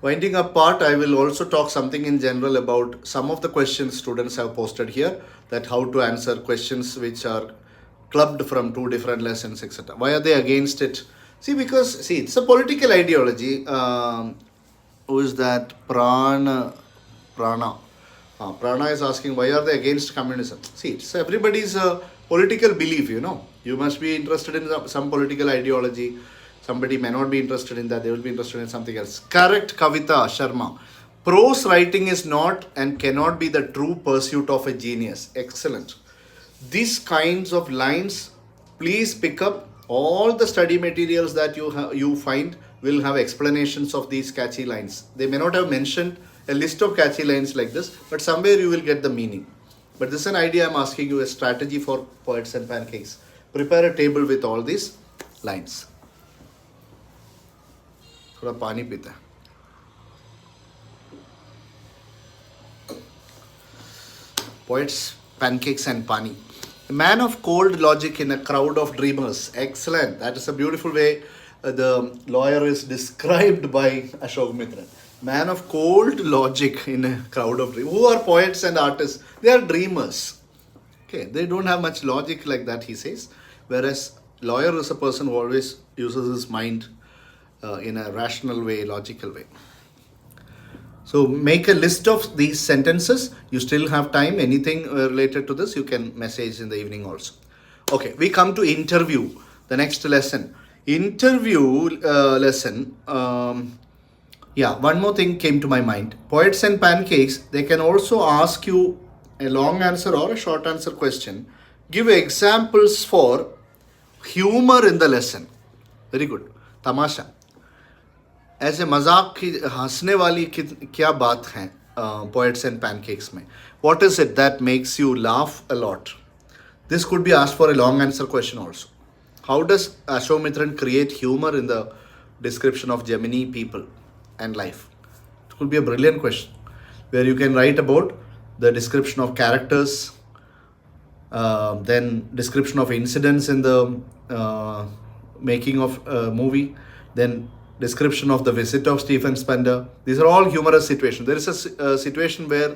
Winding up part, I will also talk something in general about some of the questions students have posted here, that how to answer questions which are clubbed from two different lessons, etc. Why are they against it? Because it's a political ideology. Who is that? Prana. Prana is asking, why are they against communism? It's everybody's political belief, you know. You must be interested in some political ideology. Somebody may not be interested in that. They will be interested in something else. Correct, Kavita Sharma. Prose writing is not and cannot be the true pursuit of a genius. Excellent. These kinds of lines, please pick up. All the study materials that you find will have explanations of these catchy lines. They may not have mentioned a list of catchy lines like this, but somewhere you will get the meaning. But this is an idea I'm asking you, a strategy for Poets and Pancakes. Prepare a table with all these lines. थोड़ा पानी पीता है. Poets, pancakes and pani. A man of cold logic in a crowd of dreamers. Excellent. That is a beautiful way the lawyer is described by Ashok Mitran. Man of cold logic in a crowd of dreamers. Who are poets and artists? They are dreamers. Okay, they don't have much logic like that, he says. Whereas lawyer is a person who always uses his mind in a rational way, logical way. So make a list of these sentences. You still have time. Anything related to this, you can message in the evening also. Okay, we come to interview, the next lesson. Interview lesson. Yeah, one more thing came to my mind. Poets and pancakes, they can also ask you a long answer or a short answer question. Give examples for humor in the lesson. Very good. Tamasha. ऐसे मजाक की हंसने वाली क्या बात है poets and pancakes में what is it that makes you laugh a lot this could be asked for a long answer question also how does Ashok Mitran create humour in the description of Gemini people and life it could be a brilliant question where you can write about the description of characters then description of incidents in the making of a movie, then description of the visit of Stephen Spender. These are all humorous situations. There is a situation where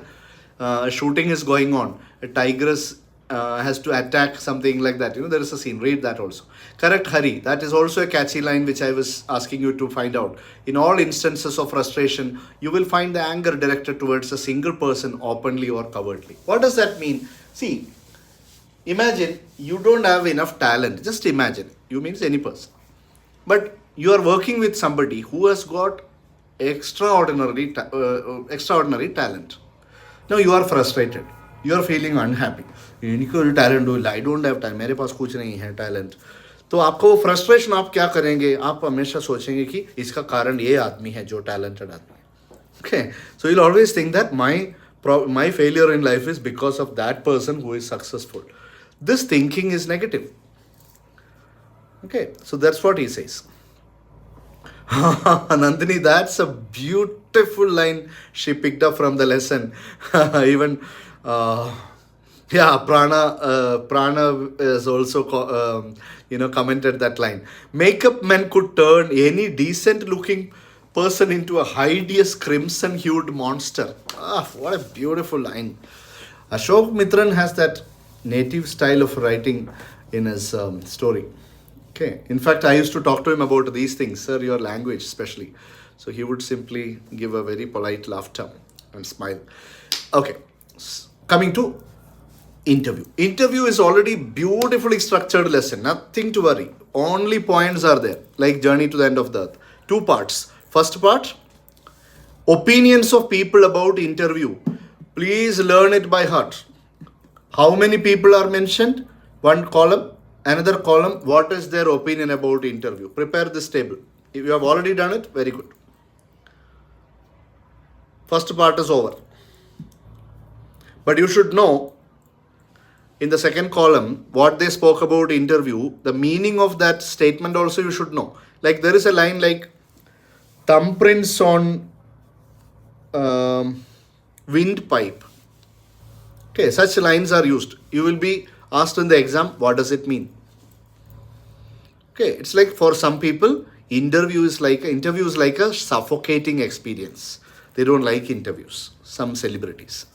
a shooting is going on. A tigress has to attack something like that. There is a scene. Read that also. Correct, Hari. That is also a catchy line which I was asking you to find out. In all instances of frustration, you will find the anger directed towards a single person openly or covertly. What does that mean? See, imagine you don't have enough talent. Just imagine. You means any person. But you are working with somebody who has got extraordinary talent. Now you are frustrated. You are feeling unhappy. इनको talent हो, I don't have time. मेरे पास कुछ नहीं है talent. तो आपको वो frustration आप क्या करेंगे? आप हमेशा सोचेंगे कि इसका कारण ये आदमी है जो talented आदमी है. Okay, so you'll always think that my failure in life is because of that person who is successful. This thinking is negative. Okay, so that's what he says. Nandini, that's a beautiful line she picked up from the lesson. Even Prana has also commented that line. Makeup men could turn any decent looking person into a hideous crimson hued monster. What a beautiful line. Ashok Mitran has that native style of writing in his story. Okay. In fact, I used to talk to him about these things, sir, your language especially. So he would simply give a very polite laughter and smile. Okay. Coming to interview. Interview is already beautifully structured lesson. Nothing to worry. Only points are there, like Journey to the End of the Earth. 2 parts. First part, opinions of people about interview. Please learn it by heart. How many people are mentioned? 1 column. Another column, what is their opinion about interview? Prepare this table. If you have already done it, very good. First part is over. But you should know, in the second column, what they spoke about interview, the meaning of that statement also you should know. Like there is a line like, thumbprints on windpipe. Okay, such lines are used. You will be asked in the exam, what does it mean? Okay, it's like for some people, interview is like a suffocating experience. They don't like interviews, some celebrities.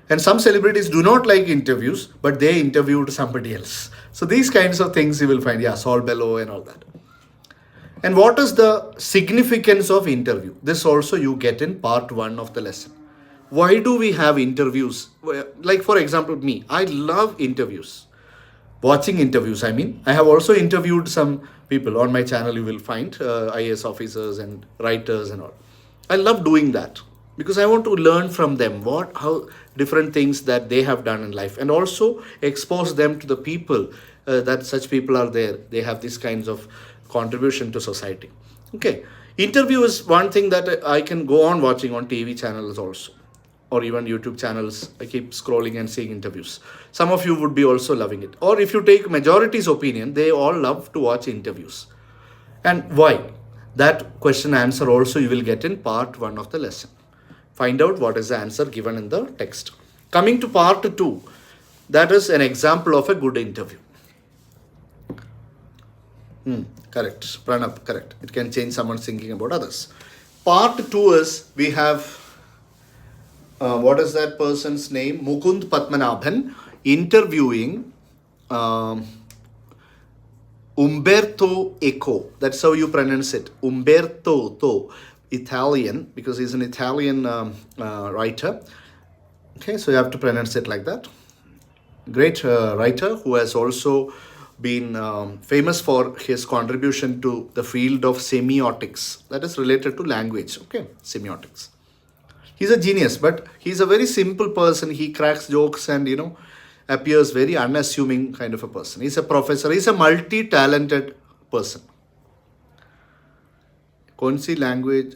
And some celebrities do not like interviews, but they interviewed somebody else. So these kinds of things you will find, Saul Bellow and all that. And what is the significance of interview? This also you get in part 1 of the lesson. Why do we have interviews? Like for example, me, I love interviews. Watching interviews, I mean. I have also interviewed some people on my channel. You will find IAS officers and writers and all. I love doing that because I want to learn from them how different things that they have done in life, and also expose them to the people that such people are there. They have these kinds of contribution to society. Okay, interview is one thing that I can go on watching on TV channels also, or even YouTube channels. I keep scrolling and seeing interviews. Some of you would be also loving it. Or if you take majority's opinion, they all love to watch interviews. And why? That question answer also you will get in part 1 of the lesson. Find out what is the answer given in the text. Coming to part 2, that is an example of a good interview. Correct. Pranab, correct. It can change someone's thinking about others. Part 2 is we have, what is that person's name? Mukund Padmanabhan interviewing Umberto Eco. That's how you pronounce it. Umberto, Italian, because he's an Italian writer. Okay, so you have to pronounce it like that. Great writer who has also been famous for his contribution to the field of semiotics, that is related to language. Okay, semiotics. He's a genius, but he's a very simple person. He cracks jokes and appears very unassuming kind of a person. He's a professor. He's a multi-talented person. Konsi language.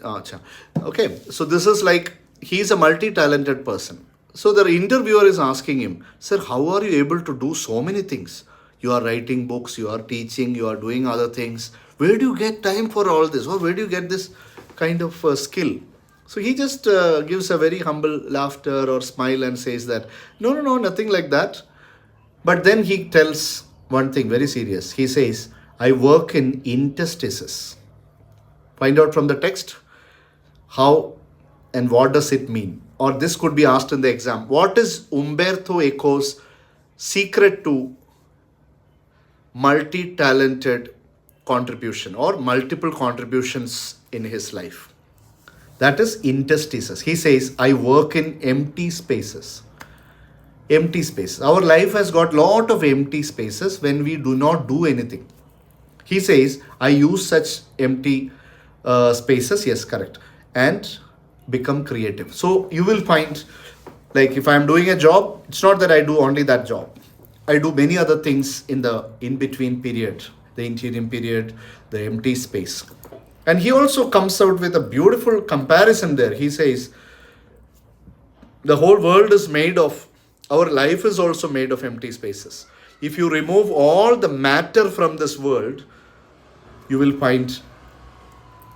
Okay, so this is like he's a multi-talented person. So the interviewer is asking him, sir, how are you able to do so many things? You are writing books, you are teaching, you are doing other things. Where do you get time for all this? Or where do you get this kind of skill? So he just gives a very humble laughter or smile and says that, no, nothing like that. But then he tells one thing very serious. He says, I work in interstices. Find out from the text how and what does it mean. Or this could be asked in the exam. What is Umberto Eco's secret to multi-talented contribution or multiple contributions in his life? That is interstices. He says, I work in empty spaces. Empty spaces. Our life has got lot of empty spaces when we do not do anything. He says, I use such empty spaces, yes, correct, and become creative. So you will find, like if I'm doing a job, it's not that I do only that job. I do many other things in the in-between period, the interim period, the empty space. And he also comes out with a beautiful comparison there. He says, the whole world is made of, our life is also made of empty spaces. If you remove all the matter from this world, you will find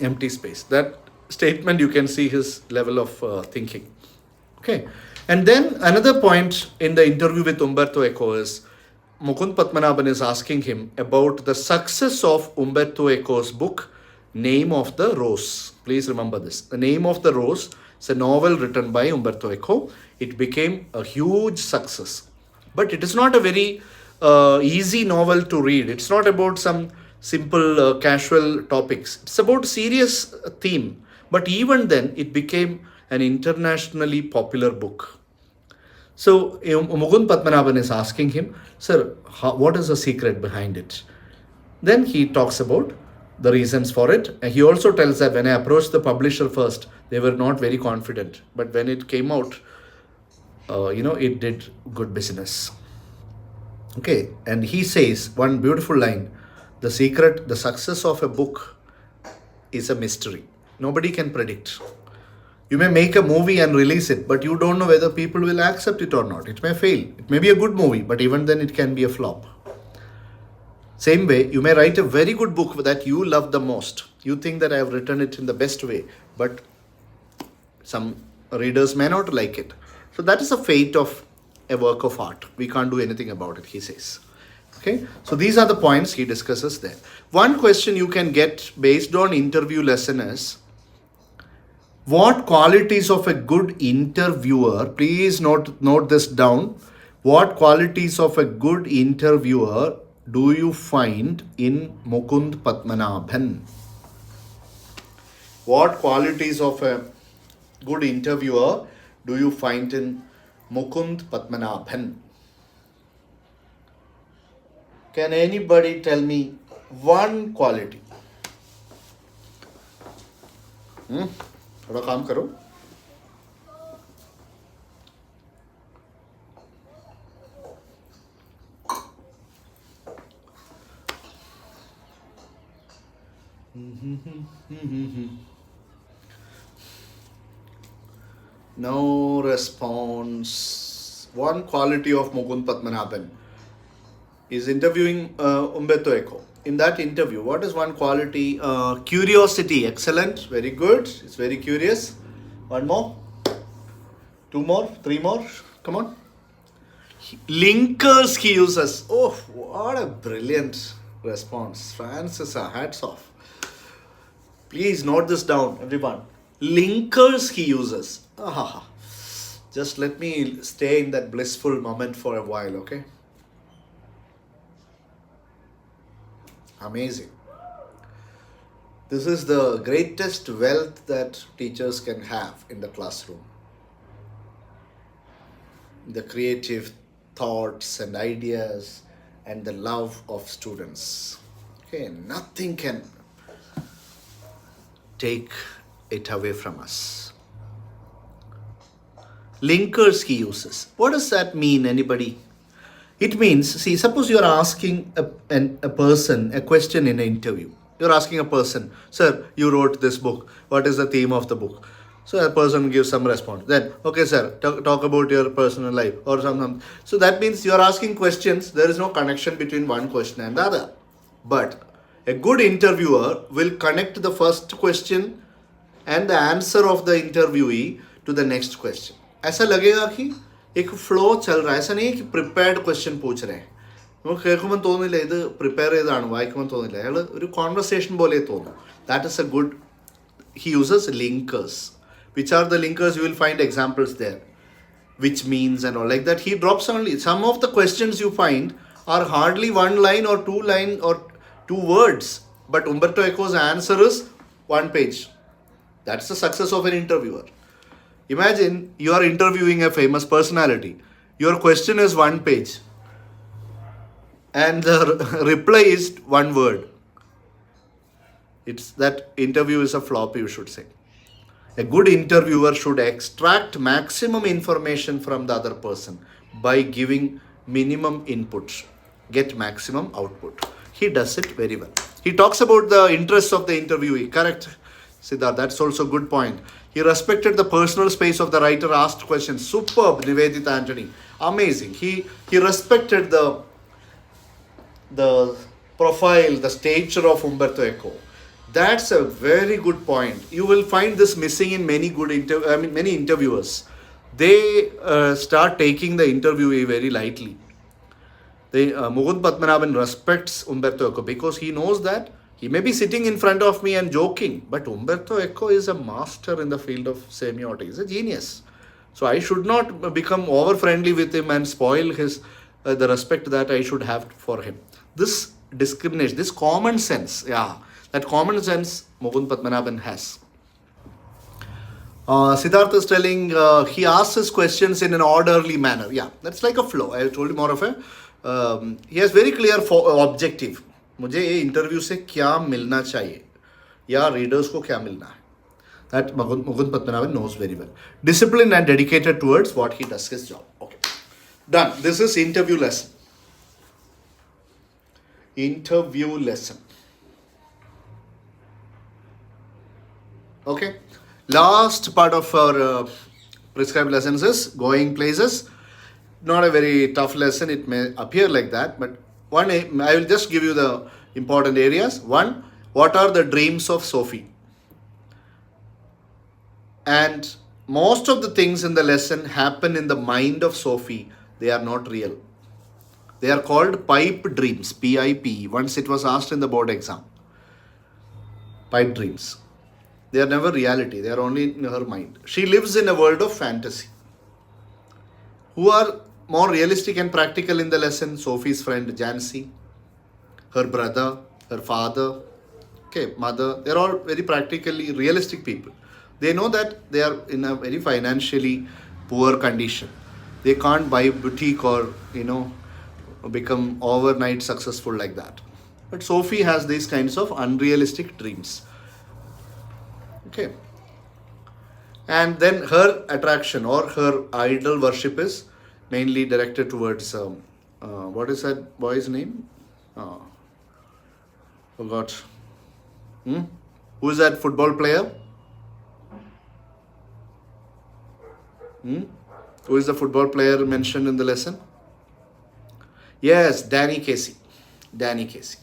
empty space. That statement, you can see his level of thinking. Okay. And then another point in the interview with Umberto Eco is, Mukund Padmanabhan is asking him about the success of Umberto Eco's book, Name of the Rose. Please remember this. The Name of the Rose is a novel written by Umberto Eco. It became a huge success. But it is not a very easy novel to read. It's not about some simple casual topics. It's about serious theme. But even then, it became an internationally popular book. So Mukund Padmanabhan is asking him, sir, what is the secret behind it? Then he talks about the reasons for it. And he also tells that when I approached the publisher first, they were not very confident. But when it came out, it did good business. Okay, and he says one beautiful line, the secret, the success of a book is a mystery. Nobody can predict. You may make a movie and release it, but you don't know whether people will accept it or not. It may fail. It may be a good movie, but even then it can be a flop. Same way, you may write a very good book that you love the most. You think that I have written it in the best way, but some readers may not like it. So that is the fate of a work of art. We can't do anything about it, he says. Okay, so these are the points he discusses there. One question you can get based on interview lesson is, what qualities of a good interviewer, please note this down, what qualities of a good interviewer do you find in Mukund Padmanabhan? What qualities of a good interviewer do you find in Mukund Padmanabhan? Can anybody tell me one quality? थोड़ा काम करो. No response. One quality of Mukund Padmanabhan is interviewing Umberto Eco. In that interview, what is one quality? Curiosity. Excellent. Very good. It's very curious. One more. Two more. Three more. Come on. Linkers he uses. Oh, what a brilliant response. Francis, hats off. Please note this down, everyone. Linkers he uses. Just let me stay in that blissful moment for a while, okay? Amazing. This is the greatest wealth that teachers can have in the classroom. The creative thoughts and ideas and the love of students. Okay, nothing can take it away from us. Linkers he uses. What does that mean, anybody? It means, see, suppose you are asking a person a question in an interview. You're asking a person, sir, you wrote this book. What is the theme of the book? So a person gives some response. Then, okay, sir, talk about your personal life or something. So that means you are asking questions. There is no connection between one question and the other. But a good interviewer will connect the first question and the answer of the interviewee to the next question. ऐसा लगेगा कि एक flow चल रहा है, ऐसा नहीं है कि प्रिपेयर्ड क्वेश्चन पूछ रहे हैं. നമുക്ക് കേൾക്കുമ്പോൾ തോന്നില്ല ഇത് പ്രിപ്പയർ ചെയ്താണ്, വായിക്കുമ്പോൾ തോന്നില്ല, അയാൾ ഒരു കോൺവെർസേഷൻ പോലെ തോന്നും. That is A good. He uses linkers. Which are the linkers? You will find examples there. Which means and all like that. He drops only. Some of the questions you find are hardly one line or two words. But Umberto Eco's answer is one page. That's the success of an interviewer. Imagine you are interviewing a famous personality. Your question is one page. And the reply is one word. It's that interview is a flop, you should say. A good interviewer should extract maximum information from the other person by giving minimum input, get maximum output. He does it very well. He talks about the interests of the interviewee. Correct, Siddharth? That's also a good point. He respected the personal space of the writer, asked questions. Superb, Nivedita Antony. Amazing. He respected the profile, the stature of Umberto Eco. That's a very good point. You will find this missing in many many interviewers. They start taking the interviewee very lightly. Mukund Padmanabhan respects Umberto Eco because he knows that he may be sitting in front of me and joking, but Umberto Eco is a master in the field of semiotics. He's a genius. So I should not become over friendly with him and spoil his the respect that I should have for him. This discrimination, this common sense, that common sense Mukund Padmanabhan has. Siddharth is telling he asks his questions in an orderly manner. Yeah, that's like a flow. I told you more of a. He has very clear objective. मुझे ये interview से क्या मिलना चाहिए या readers को क्या मिलना है. That Mukund Padmanabhan knows very well. Disciplined and dedicated towards what he does his job. Okay, done. This is interview lesson. Interview lesson. Okay, last part of our prescribed lessons is going places. Not a very tough lesson. It may appear like that, but I will just give you the important areas. One, what are the dreams of Sophie? And most of the things in the lesson happen in the mind of Sophie. They are not real. They are called pipe dreams, P-I-P. Once it was asked in the board exam. Pipe dreams. They are never reality. They are only in her mind. She lives in a world of fantasy. Who are more realistic and practical in the lesson? Sophie's friend Jancy, her brother, her father, mother. They are all very practically realistic people. They know that they are in a very financially poor condition. They can't buy boutique or become overnight successful like that. But Sophie has these kinds of unrealistic dreams. Okay. And then her attraction or her idol worship is mainly directed towards what is that boy's name? Forgot. Who is that football player? Who is the football player mentioned in the lesson? Yes, Danny Casey. Danny Casey.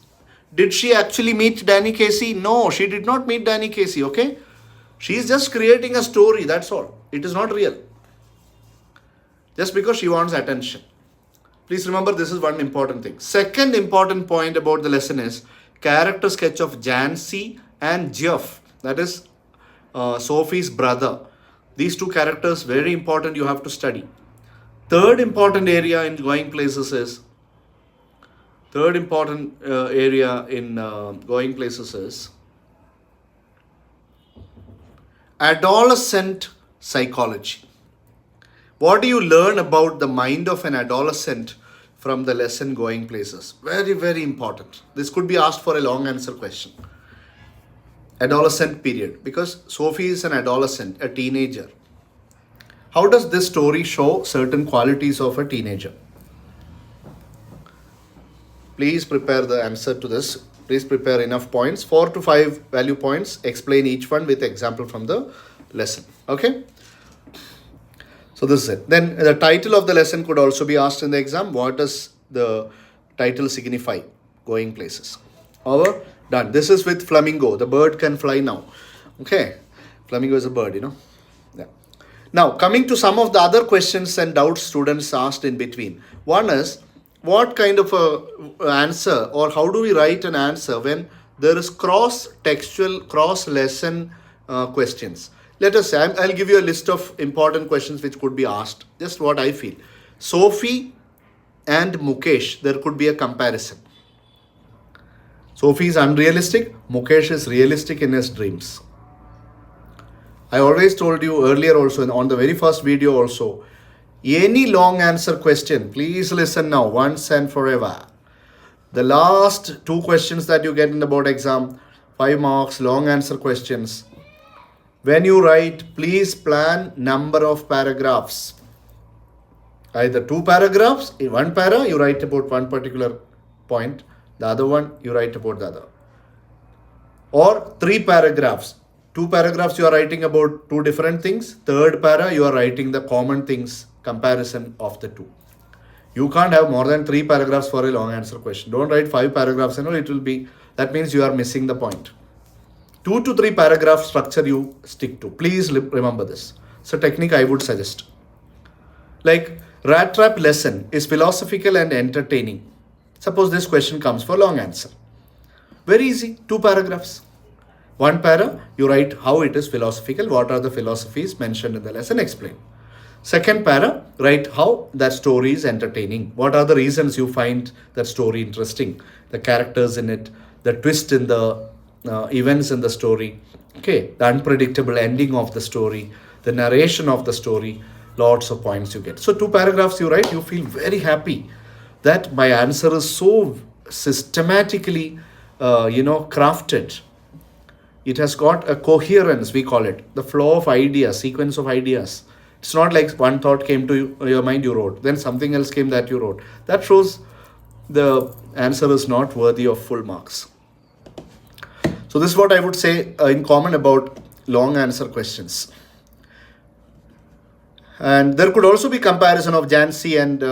Did she actually meet Danny Casey? No, she did not meet Danny Casey, okay? She is just creating a story, that's all. It is not real. just because she wants attention. Please remember, this is one important thing. Second important point about the lesson is character sketch of Jancy and Jeff. That is Sophie's brother. These two characters, very important, you have to study. Third important area in going places is adolescent psychology. What do you learn about the mind of an adolescent from the lesson going places? Very, very important. This could be asked for a long answer question. Adolescent period, because Sophie is an adolescent, a teenager. How does this story show certain qualities of a teenager? Please prepare the answer to this. Please prepare enough points, 4 to 5 value points. Explain each one with example from the lesson. Okay? So this is it. Then the title of the lesson could also be asked in the exam. What does the title signify? Going places. Over. Done. This is with Flamingo. The bird can fly now. Okay. Flamingo is a bird, Yeah. Now, coming to some of the other questions and doubts students asked in between. One is, what kind of a answer, or how do we write an answer when there is cross-textual, cross-lesson questions? Let us say, I'll give you a list of important questions which could be asked. Just what I feel. Sophie and Mukesh, there could be a comparison. Sophie is unrealistic. Mukesh is realistic in his dreams. I always told you earlier also, and on the very first video also, any long answer question, please listen now, once and forever. The last 2 questions that you get in the board exam, 5 marks, long answer questions. When you write, please plan number of paragraphs. Either 2 paragraphs, in 1 para, you write about one particular point. The other one, you write about the other. Or 3 paragraphs. 2 paragraphs, you are writing about 2 different things. Third para, you are writing the common things, comparison of the 2. You can't have more than 3 paragraphs for a long answer question. Don't write 5 paragraphs and all. It will be, that means you are missing the point. 2 to 3 paragraph structure you stick to. Please remember this. It's a technique I would suggest. Like, rat trap lesson is philosophical and entertaining. Suppose this question comes for long answer. Very easy, 2 paragraphs. 1 para, you write how it is philosophical, what are the philosophies mentioned in the lesson, explain. Second para, write how that story is entertaining. What are the reasons you find that story interesting? The characters in it, the twist in the events in the story, okay, the unpredictable ending of the story, the narration of the story, lots of points you get. So 2 paragraphs you write, you feel very happy that my answer is so systematically, crafted. It has got a coherence, we call it, the flow of ideas, sequence of ideas. It's not like one thought came to your mind, you wrote, then something else came that you wrote. That shows the answer is not worthy of full marks. So this is what I would say in common about long answer questions. And there could also be comparison of Jancy and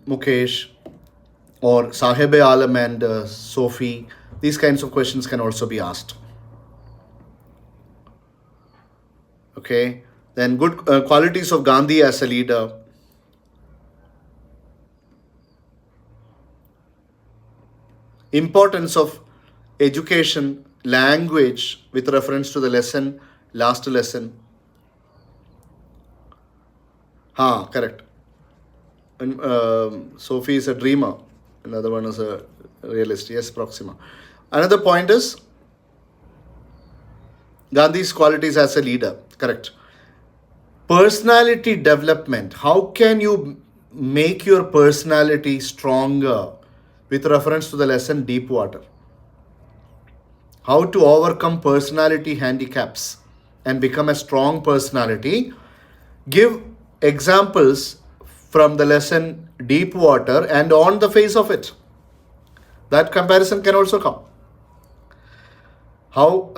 Mukesh, or Sahib-e-Alam and Sophie. These kinds of questions can also be asked. Okay. Then good qualities of Gandhi as a leader. Importance of education, language with reference to the lesson, last lesson. Correct. And, Sophie is a dreamer. Another one is a realist. Yes, Proxima. Another point is Gandhi's qualities as a leader. Correct. Personality development. How can you make your personality stronger with reference to the lesson Deep Water? How to overcome personality handicaps and become a strong personality. Give examples from the lesson Deep Water and on the face of it. That comparison can also come. How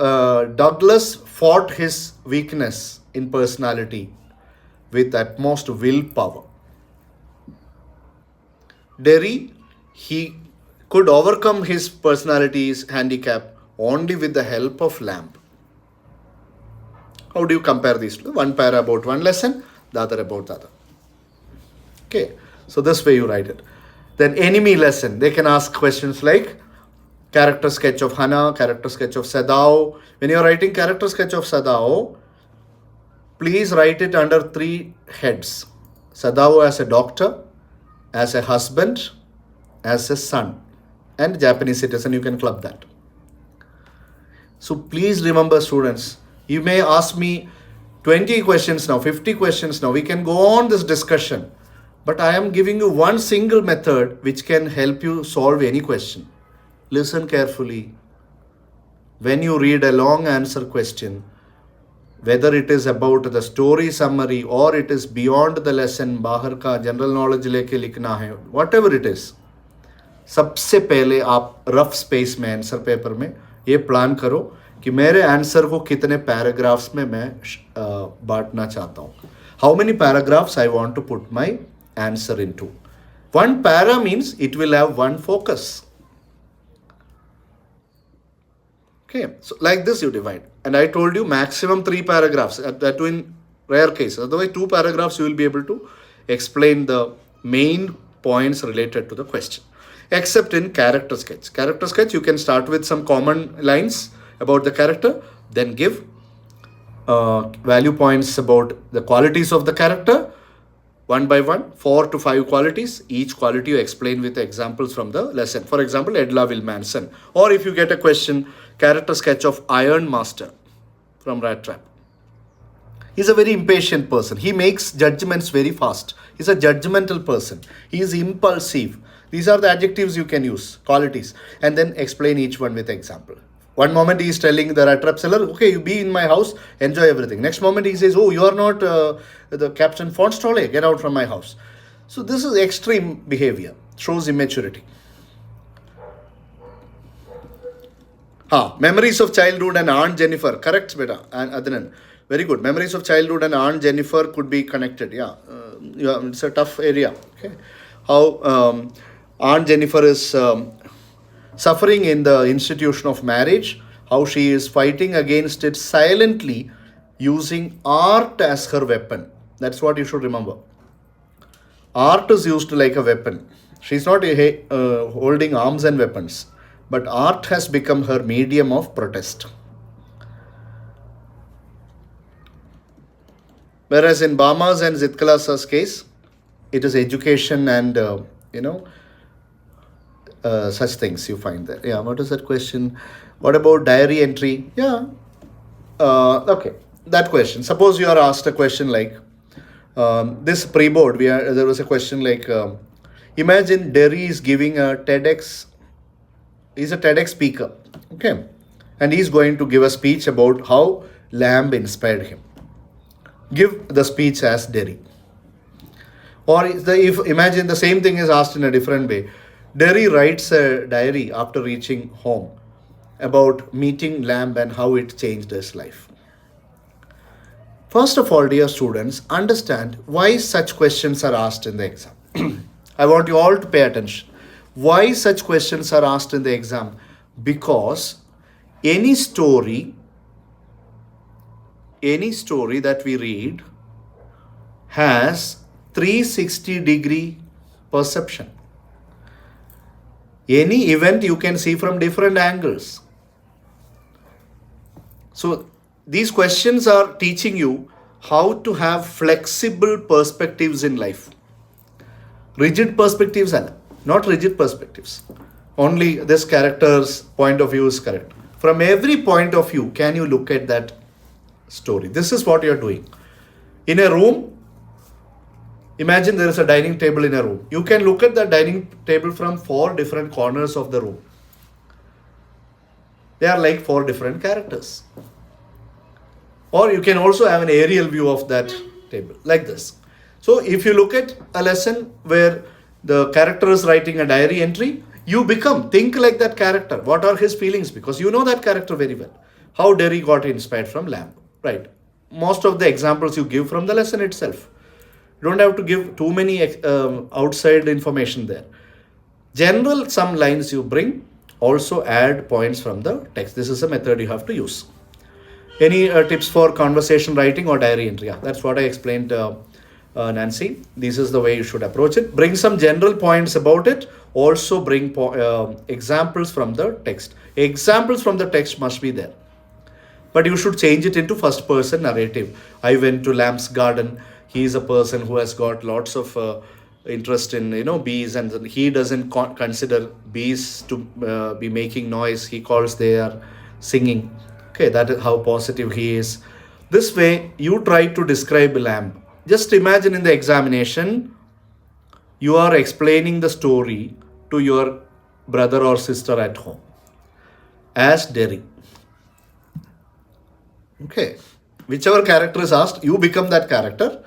Douglas fought his weakness in personality with utmost willpower. Derry, he could overcome his personality's handicap only with the help of lamp. How do you compare these two? 1 para about 1 lesson, the other about the other. Okay, so this way you write it. Then enemy lesson, they can ask questions like character sketch of Hana, character sketch of Sadao. When you're writing character sketch of Sadao, please write it under 3 heads. Sadao as a doctor, as a husband, as a son, and Japanese citizen. You can club that. So please remember, students, you may ask me 20 questions now, 50 questions now. We can go on this discussion. But I am giving you one single method which can help you solve any question. Listen carefully. When you read a long answer question, whether it is about the story summary or it is beyond the lesson, बाहर का general knowledge लेके लिखना है, whatever it is, सबसे पहले आप rough space में answer paper में ये प्लान करो कि मेरे आंसर को कितने पैराग्राफ्स में मैं बांटना चाहता हूँ. How many paragraphs I want to put my answer into. One para means it will have one focus. Okay, so like this you divide. And I told you maximum 3 paragraphs, that too in rare cases. Otherwise 2 paragraphs you will be able to explain the main points related to the question. Except in character sketch. Character sketch, you can start with some common lines about the character, then give value points about the qualities of the character, one by one, 4 to 5 qualities. Each quality you explain with examples from the lesson. For example, Edla Wilmanson. Or if you get a question, character sketch of Iron Master from Rat Trap. He's a very impatient person. He makes judgments very fast. He's a judgmental person. He is impulsive. These are the adjectives you can use, qualities, and then explain each one with example. One moment he is telling the rat trap seller, okay, you be in my house, enjoy everything. Next moment he says, oh, you are not the Captain Fonstolle, get out from my house. So this is extreme behavior, shows immaturity. Memories of childhood and Aunt Jennifer, correct beta, and Adnan. Very good. Memories of childhood and Aunt Jennifer could be connected. Yeah, it's a tough area. Okay, how Aunt Jennifer is suffering in the institution of marriage, how she is fighting against it silently using art as her weapon. That's what you should remember. Art is used like a weapon. She's not holding arms and weapons, but art has become her medium of protest. Whereas in Bama's and Zitkalasa's case, it is education and, such things you find there. Yeah, what is that question? What about diary entry? Yeah. Okay, that question. Suppose you are asked a question like, this pre-board, there was a question like, imagine Derry is giving a TEDx, he's a TEDx speaker, okay? And he's going to give a speech about how Lamb inspired him. Give the speech as Derry. Or if imagine the same thing is asked in a different way. Derry writes a diary after reaching home about meeting Lamb and how it changed his life. First of all, dear students, understand why such questions are asked in the exam. I want you all to pay attention. Why such questions are asked in the exam? Because any story that we read has 360-degree perception. Any event you can see from different angles. So these questions are teaching you how to have flexible perspectives in life. Rigid perspectives, not rigid perspectives. Only this character's point of view is correct. From every point of view, can you look at that story? This is what you are doing. In a room, imagine there is a dining table in a room. You can look at the dining table from 4 different corners of the room. They are like 4 different characters. Or you can also have an aerial view of that table, like this. So if you look at a lesson where the character is writing a diary entry, you think like that character. What are his feelings? Because you know that character very well. How Derry got inspired from Lamb, right? Most of the examples you give from the lesson itself. You don't have to give too many outside information there. General, some lines you bring, also add points from the text. This is a method you have to use. Any tips for conversation writing or diary entry? Yeah, that's what I explained Nancy. This is the way you should approach it. Bring some general points about it. Also bring examples from the text. Examples from the text must be there. But you should change it into first person narrative. I went to Lamb's garden. He is a person who has got lots of interest in bees, and he doesn't consider bees to be making noise. He calls they are singing. Okay, that is how positive he is. This way you try to describe lamb. Just imagine in the examination you are explaining the story to your brother or sister at home as Derry. Okay, whichever character is asked, you become that character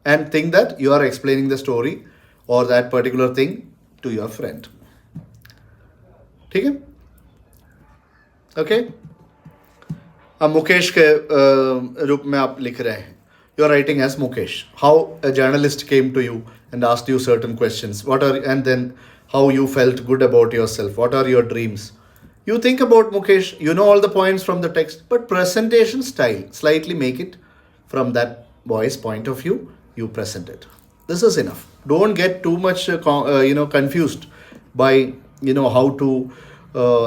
and think that you are explaining the story or that particular thing to your friend. ठीक है? Okay? अब मुकेश के रूप में आप लिख रहे हैं. You are writing as Mukesh. How a journalist came to you and asked you certain questions. And then how you felt good about yourself. What are your dreams? You think about Mukesh. You know all the points from the text, but presentation style, slightly make it from that boy's point of view. You present it. This is enough. Don't get too much confused by how to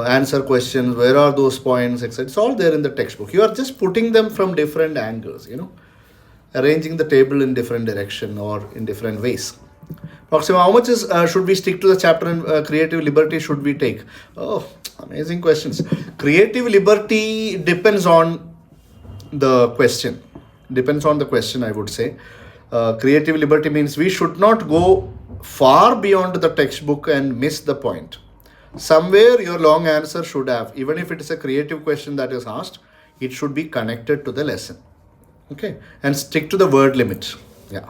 answer questions. Where are those points, etc. It's all there in the textbook. You are just putting them from different angles. Arranging the table in different direction or in different ways. Proxima, how much should we stick to the chapter in creative liberty should we take? Oh, amazing questions. Creative liberty depends on the question. Depends on the question, I would say. Creative liberty means we should not go far beyond the textbook and miss the point. Somewhere your long answer should have, even if it is a creative question that is asked, it should be connected to the lesson. Okay, and stick to the word limit. Yeah.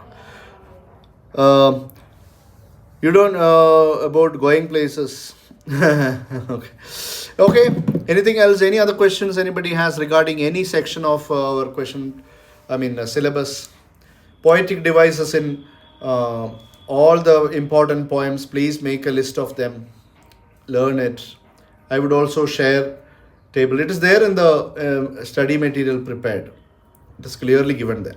You don't about going places. Okay. Anything else? Any other questions anybody has regarding any section of our syllabus? Poetic devices in all the important poems. Please make a list of them. Learn it. I would also share table. It is there in the study material prepared. It is clearly given there.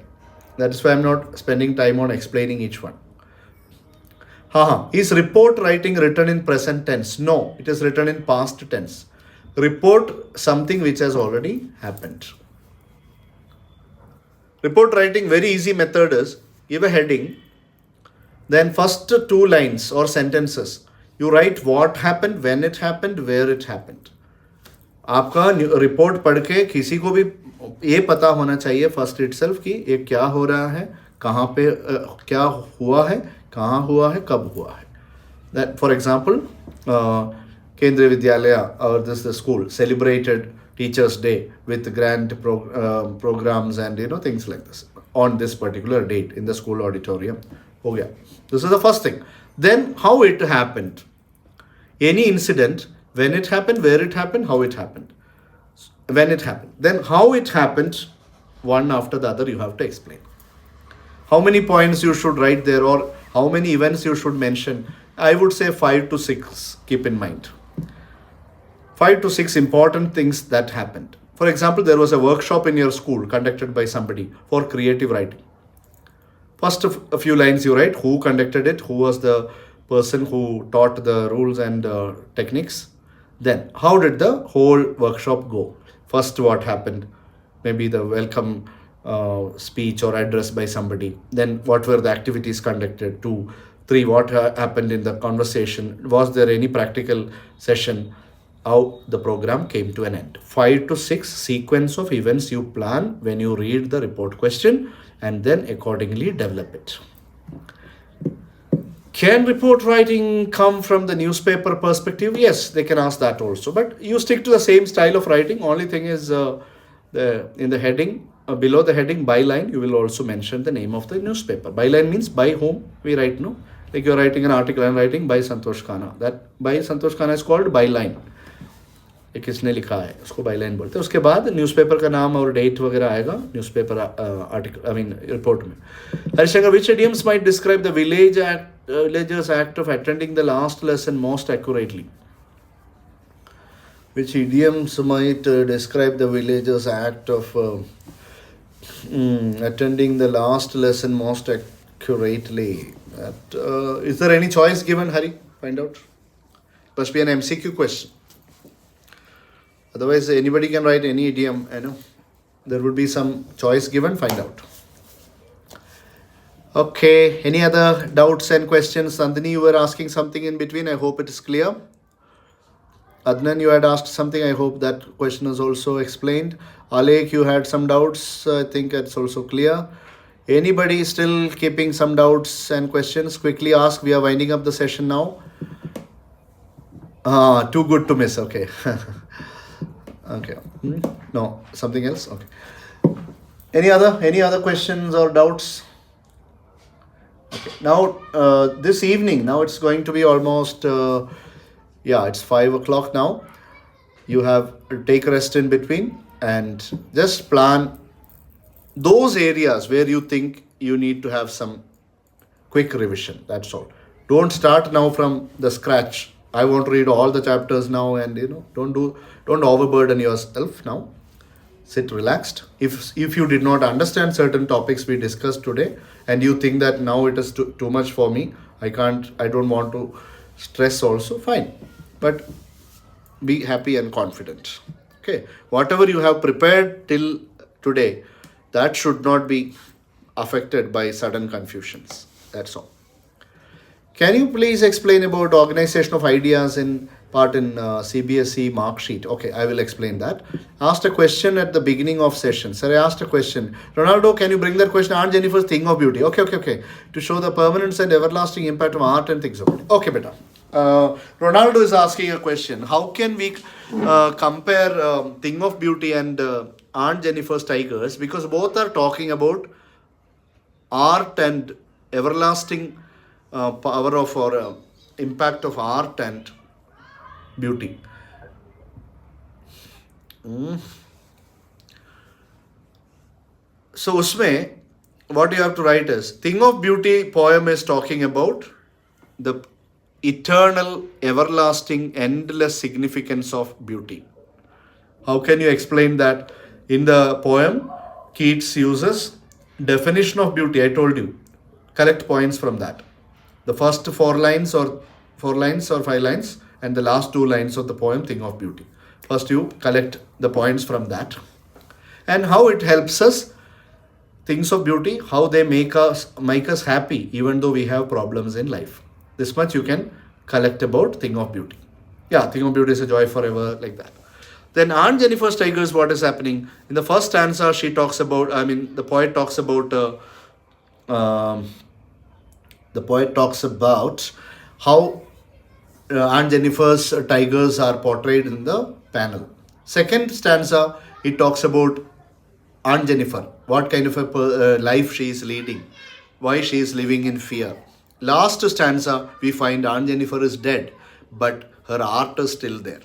That is why I'm not spending time on explaining each one. Is report writing written in present tense? No, it is written in past tense. Report something which has already happened. Report writing, very easy method is, give a heading, then first 2 lines or sentences, you write what happened, when it happened, where it happened. आपका report पढ़ के किसी को भी ये पता होना चाहिए फर्स्ट इटसेल्फ कि ये क्या हो रहा है, कहाँ पे क्या हुआ है, कहाँ हुआ है, कब हुआ है. That, for example, Kendriya Vidyalaya or the school celebrated Teachers' Day with grand programs and things like this on this particular date in the school auditorium. Oh yeah, this is the first thing. Then how it happened, any incident, when it happened, where it happened, how it happened. When it happened, then how it happened, one after the other you have to explain. How many points you should write there or how many events you should mention? I would say 5 to 6, keep in mind. 5 to 6 important things that happened. For example, there was a workshop in your school conducted by somebody for creative writing. First a few lines you write, who conducted it, who was the person who taught the rules and techniques. Then, how did the whole workshop go? First, what happened? Maybe the welcome speech or address by somebody. Then, what were the activities conducted? 2, 3, what happened in the conversation? Was there any practical session? How the program came to an end. 5 to 6 sequence of events you plan when you read the report question and then accordingly develop it. Can report writing come from the newspaper perspective? Yes, they can ask that also. But you stick to the same style of writing. Only thing is in the heading, below the heading, byline, you will also mention the name of the newspaper. Byline means by whom we write, no? Like you're writing an article and writing by SANTHOSH KANA. That by SANTHOSH KANA is called byline. किसने लिखा है उसको Byline बोलते हैं. उसके बाद newspaper का नाम और डेट वगैरह आएगा न्यूज़पेपर आर्टिकल रिपोर्ट में. Harishankar, which idioms might describe the villagers act of attending the last lesson most accurately? Which idioms might describe the villagers act of attending the last lesson most accurately. Is there any choice given, Hari? Find out. Must be an MCQ question. Otherwise, anybody can write any idiom. I know. There would be some choice given. Find out. Okay. Any other doubts and questions? Sandhini, you were asking something in between. I hope it is clear. Adnan, you had asked something. I hope that question is also explained. Alek, you had some doubts. I think it's also clear. Anybody still keeping some doubts and questions? Quickly ask. We are winding up the session now. Too good to miss. Okay. Okay. No, something else. Okay. Any other questions or doubts? Okay. Now, this evening. Now it's going to be almost. It's 5 o'clock now. You have to take a rest in between and just plan those areas where you think you need to have some quick revision. That's all. Don't start now from the scratch. I want to read all the chapters now, and don't overburden yourself now. Sit relaxed. If you did not understand certain topics we discussed today, and you think that now it is too much for me, I don't want to stress also, fine. But be happy and confident. Okay. Whatever you have prepared till today, that should not be affected by sudden confusions. That's all. Can you please explain about organization of ideas in CBSE mark sheet? Okay, I will explain that. Asked a question at the beginning of session. Sir, I asked a question. Ronaldo, can you bring that question? Aunt Jennifer's thing of beauty. Okay. To show the permanence and everlasting impact of art and things of beauty. Okay, beta. Ronaldo is asking a question. How can we compare thing of beauty and Aunt Jennifer's tigers? Because both are talking about art and everlasting power of or impact of art and beauty. So usme what you have to write is thing of beauty poem is talking about the eternal, everlasting, endless significance of beauty. How can you explain that? In the poem, Keats uses definition of beauty. I told you, collect points from that. The first 4 lines or 5 lines and the last 2 lines of the poem, Thing of Beauty. First you collect the points from that. And how it helps us, things of beauty, how they make us happy even though we have problems in life. This much you can collect about Thing of Beauty. Yeah, Thing of Beauty is a joy forever, like that. Then Aunt Jennifer's tigers, what is happening? In the first stanza, the poet talks about how Aunt Jennifer's tigers are portrayed in the panel. Second stanza, it talks about Aunt Jennifer, what kind of a life she is leading, why she is living in fear. Last stanza, we find Aunt Jennifer is dead, but her art is still there.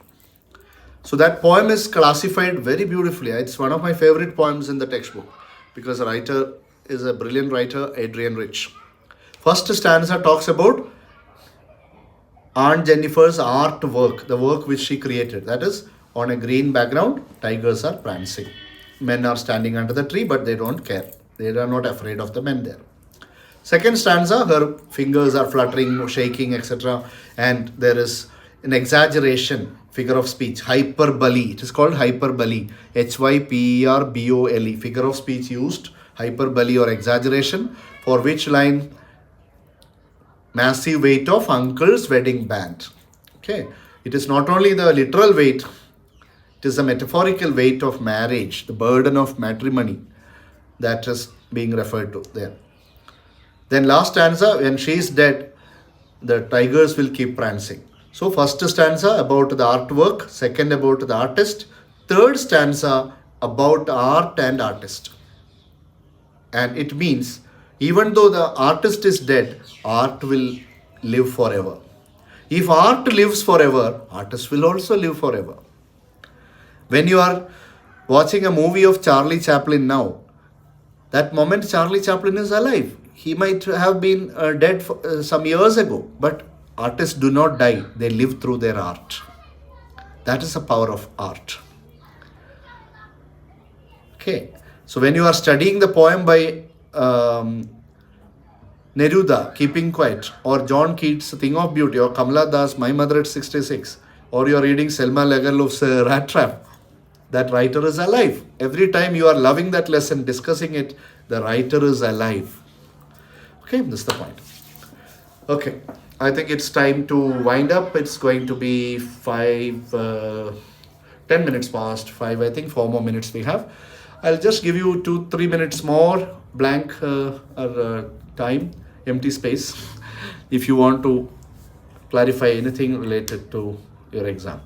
So that poem is classified very beautifully. It's one of my favorite poems in the textbook because the writer is a brilliant writer, Adrian Rich. First stanza talks about Aunt Jennifer's artwork, the work which she created. That is, on a green background, tigers are prancing. Men are standing under the tree, but they don't care. They are not afraid of the men there. Second stanza, her fingers are fluttering, shaking, etc. And there is an exaggeration, figure of speech, hyperbole. It is called hyperbole. Hyperbole, figure of speech used, hyperbole or exaggeration, for which line massive weight of uncle's wedding band. Okay, it is not only the literal weight, it is the metaphorical weight of marriage, the burden of matrimony that is being referred to there. Then last stanza, when she is dead, the tigers will keep prancing. So first stanza about the artwork, second about the artist, third stanza about art and artist. And it means even though the artist is dead, art will live forever. If art lives forever, artist will also live forever. When you are watching a movie of Charlie Chaplin now, that moment Charlie Chaplin is alive. He might have been dead some years ago, but artists do not die. They live through their art. That is the power of art. Okay. So when you are studying the poem by Neruda, Keeping Quiet, or John Keats, Thing of Beauty, or Kamala Das, My Mother at 66, or you're reading Selma Lagerlof's Rat Trap, that writer is alive. Every time you are loving that lesson, discussing it, the writer is alive. Okay, this is the point. Okay, I think it's time to wind up. It's going to be 10 minutes past 5. I think 4 more minutes we have. I'll just give you 2-3 minutes more blank time, empty space, if you want to clarify anything related to your exam.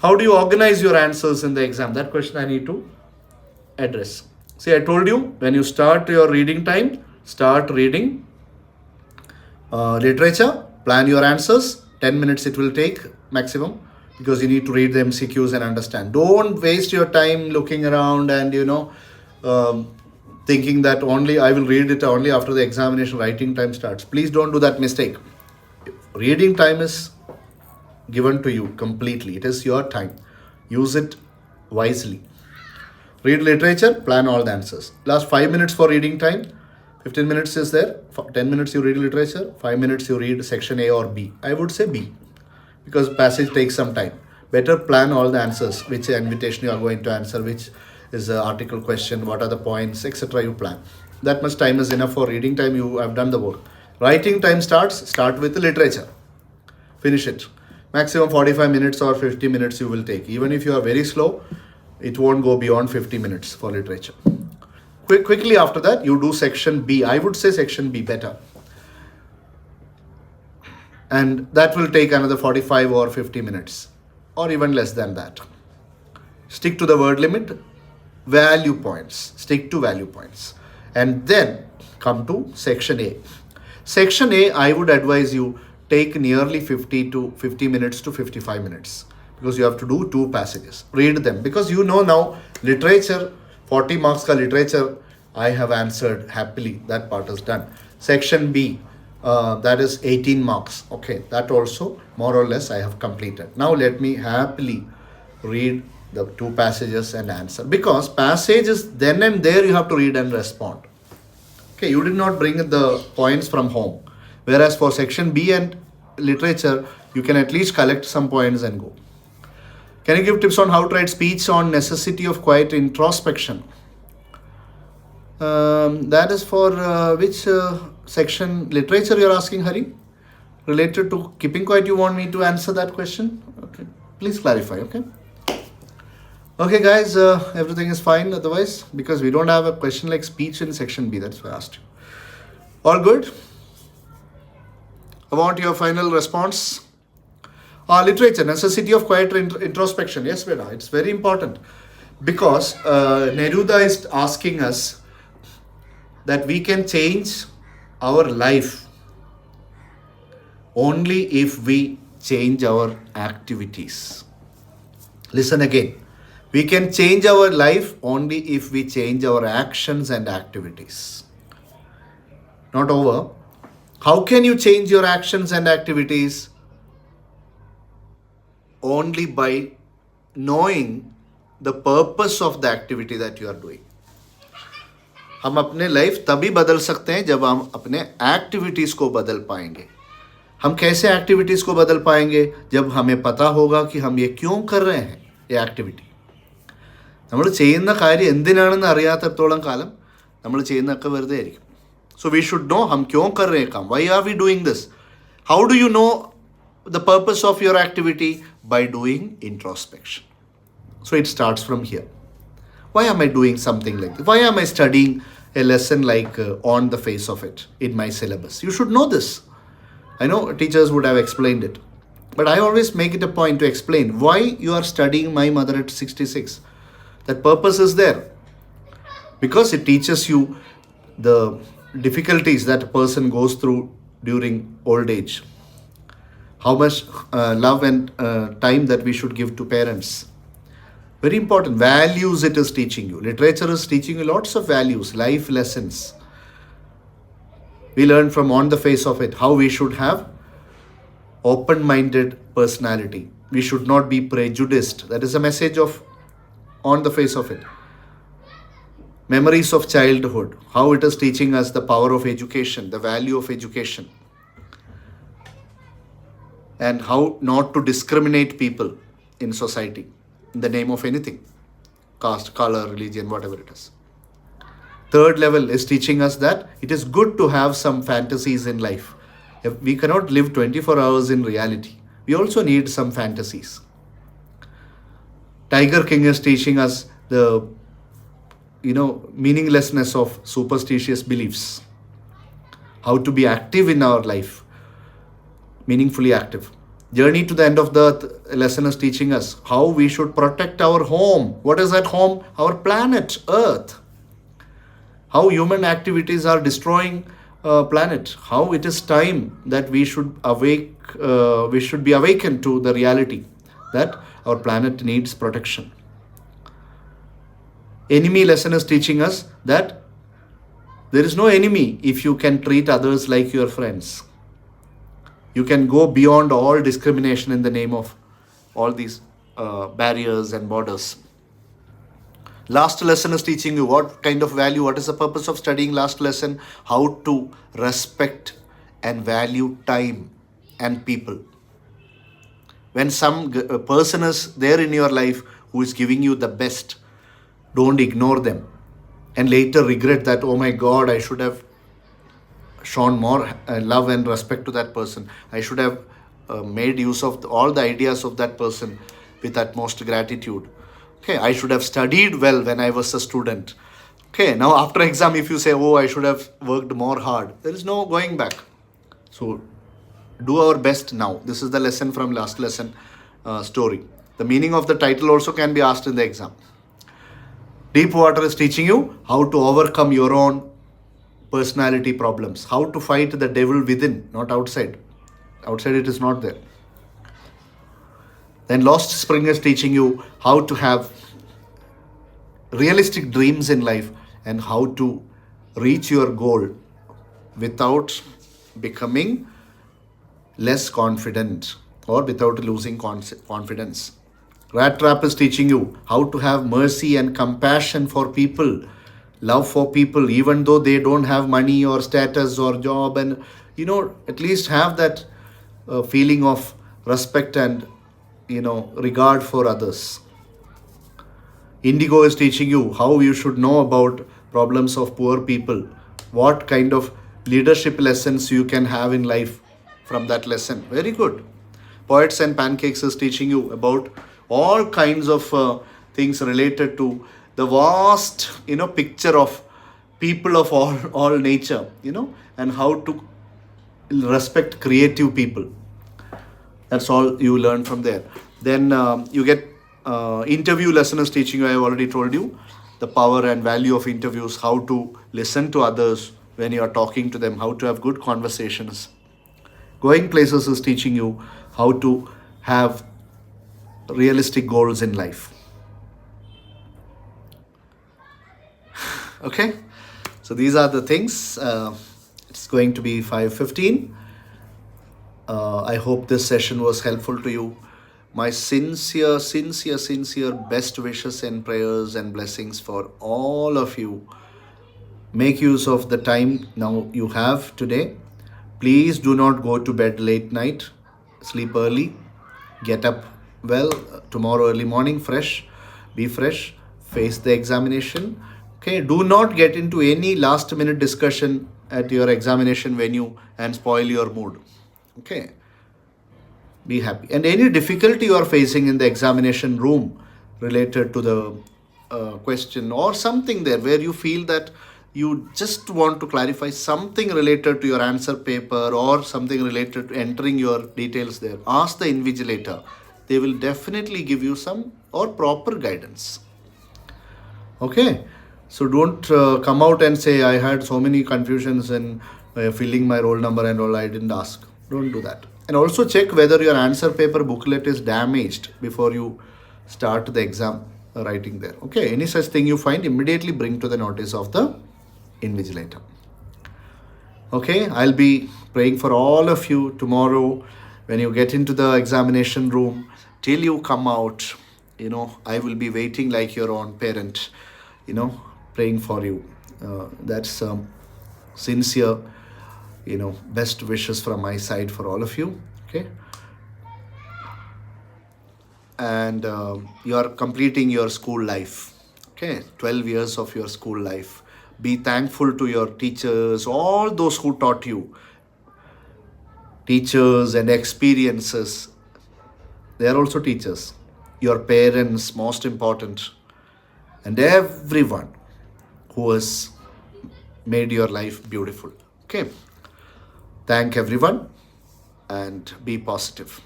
How do you organize your answers in the exam? That question I need to address. See, I told you, when you start your reading time, start reading literature, plan your answers. 10 minutes it will take maximum, because you need to read the MCQs and understand. Don't waste your time looking around and thinking that only I will read it only after the examination writing time starts. Please don't do that mistake. Reading time is given to you completely. It is your time. Use it wisely. Read literature, plan all the answers. Last 5 minutes for reading time. 15 minutes is there. 10 minutes you read literature. 5 minutes you read section A or B. I would say B, because passage takes some time. Better plan all the answers, which invitation you are going to answer, which is an article question, what are the points, etc. You plan. That much time is enough for reading time. You have done the work. Writing time start with the literature. Finish it. Maximum 45 minutes or 50 minutes you will take. Even if you are very slow, it won't go beyond 50 minutes for literature. Quickly after that, you do section B. I would say section B better. And that will take another 45 or 50 minutes, or even less than that. Stick to the word limit. Value points. Stick to value points. And then come to section A. Section A, I would advise you take nearly 50 minutes to 55 minutes, because you have to do 2 passages. Read them, because now literature, 40 marks ka literature, I have answered happily. That part is done. Section B, that is 18 marks. Okay, that also more or less I have completed. Now let me happily read the 2 passages and answer, because passages then and there you have to read and respond. Okay, you did not bring the points from home. Whereas for section B and literature, you can at least collect some points and go. Can you give tips on how to write speech on necessity of quiet introspection? That is for which section? Literature you're asking, Hari? Related to keeping quiet, you want me to answer that question? Okay, please clarify, okay? Okay guys, everything is fine otherwise, because we don't have a question like speech in section B. That's why I asked you. All good? I want your final response. Literature, necessity of quiet introspection. Yes, Veda, it's very important, because Neruda is asking us that we can change our life only if we change our activities. Listen again. We can change our life only if we change our actions and activities. Not over. How can you change your actions and activities? Only by knowing the purpose of the activity that you are doing. हम अपने life तभी बदल सकते हैं जब हम अपने activities को बदल पाएंगे. हम कैसे एक्टिविटीज़ को बदल पाएंगे? जब हमें पता होगा कि हम ये क्यों कर रहे हैं, ये एक्टिविटी. നമ്മൾ ചെയ്യുന്ന കാര്യം എന്തിനാണെന്ന് അറിയാത്തത്തോളം കാലം നമ്മൾ ചെയ്യുന്നതൊക്കെ വെറുതെ ആയിരിക്കും. So we should know हम क्यों कर रहे हैं काम. Why are we doing this? How do you know the purpose of your activity? By doing introspection. So it starts from here. Why am I doing something like this? Why am I studying a lesson like on the face of it in my syllabus? You should know this. I know teachers would have explained it, but I always make it a point to explain why you are studying My Mother at 66. That purpose is there because it teaches you the difficulties that a person goes through during old age. How much love and time that we should give to parents. Very important. Values it is teaching you. Literature is teaching you lots of values, life lessons. We learn from on the face of it how we should have open-minded personality. We should not be prejudiced. That is a message of on the face of it. Memories of childhood, how it is teaching us the power of education, the value of education, and how not to discriminate people in society in the name of anything, caste, color, religion, whatever it is. Third level is teaching us that it is good to have some fantasies in life. If we cannot live 24 hours in reality, we also need some fantasies. Tiger King is teaching us the meaninglessness of superstitious beliefs, how to be active in our life, meaningfully active. Journey to the End of the Earth lesson is teaching us how we should protect our home. What is that home? Our planet Earth. How human activities are destroying planet. How it is time that we should be awakened to the reality that our planet needs protection. Enemy lesson is teaching us that there is no enemy if you can treat others like your friends. You can go beyond all discrimination in the name of all these barriers and borders. Last lesson is teaching you what kind of value, what is the purpose of studying last lesson, how to respect and value time and people. When some person is there in your life who is giving you the best, don't ignore them and later regret that, oh my God, I should have shown more love and respect to that person. I should have made use of all the ideas of that person with utmost gratitude. Okay, I should have studied well when I was a student. Okay, now after exam, if you say, oh, I should have worked more hard, there is no going back. So do our best now. This is the lesson from last lesson story. The meaning of the title also can be asked in the exam. Deep Water is teaching you how to overcome your own personality problems, how to fight the devil within, not outside. Outside it is not there. Then Lost Spring is teaching you how to have realistic dreams in life and how to reach your goal without becoming less confident or without losing confidence. Rat Trap is teaching you how to have mercy and compassion for people, love for people, even though they don't have money or status or job, and at least have that feeling of respect and regard for others. Indigo is teaching you how you should know about problems of poor people, what kind of leadership lessons you can have in life from that lesson. Very good. Poets and Pancakes is teaching you about all kinds of things related to the vast picture of people of all nature, and how to respect creative people. That's all you learn from there. Then you get interview lesson is teaching you, I have already told you, the power and value of interviews, how to listen to others when you are talking to them, how to have good conversations. Going Places is teaching you how to have realistic goals in life. Okay, so these are the things. It's going to be 5:15. I hope this session was helpful to you. My sincere best wishes and prayers and blessings for all of you. Make use of the time now you have today. Please do not go to bed late night. Sleep early. Get up well tomorrow early morning, fresh. Be fresh. Face the examination. Okay, do not get into any last minute discussion at your examination venue and spoil your mood. Okay, be happy. And any difficulty you are facing in the examination room related to the question or something there where you feel that you just want to clarify something related to your answer paper or something related to entering your details there, ask the invigilator. They will definitely give you some or proper guidance. Okay, so don't come out and say, I had so many confusions in filling my roll number and all, I didn't ask. Don't do that. And also check whether your answer paper booklet is damaged before you start the exam writing there. Okay, any such thing you find, immediately bring to the notice of the invigilator. Okay, I'll be praying for all of you tomorrow when you get into the examination room. Till you come out, I will be waiting like your own parent. praying for you. That's sincere, best wishes from my side for all of you. Okay. And you are completing your school life. Okay, 12 years of your school life. Be thankful to your teachers, all those who taught you, teachers and experiences. They are also teachers. Your parents, most important, and everyone who has made your life beautiful. Okay, thank everyone and be positive.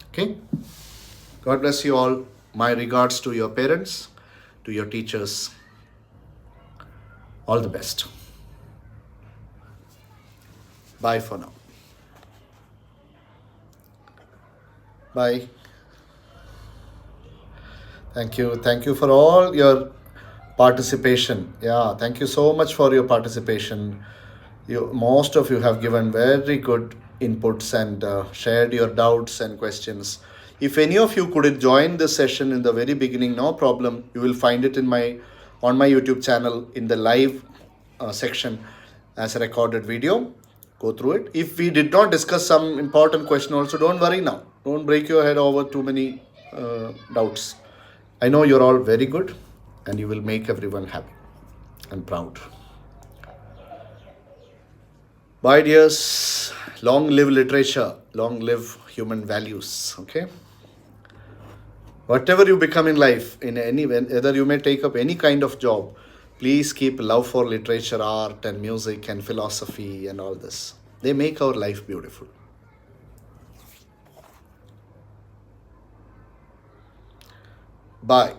Okay, God bless you all. My regards to your parents, to your teachers. All the best. Bye for now. Bye. Thank you. Thank you for all your participation. Yeah, thank you so much for your participation. Most of you have given very good inputs and shared your doubts and questions. If any of you couldn't join this session in the very beginning, no problem. You will find it on my YouTube channel in the live section as a recorded video. Go through it. If we did not discuss some important question also, don't worry now. Don't break your head over too many doubts. I know you're all very good and you will make everyone happy and proud. Bye, dears. Long live literature. Long live human values. Okay. Whatever you become in life, whether you may take up any kind of job, please keep love for literature, art, and music, and philosophy, and all this. They make our life beautiful. Bye.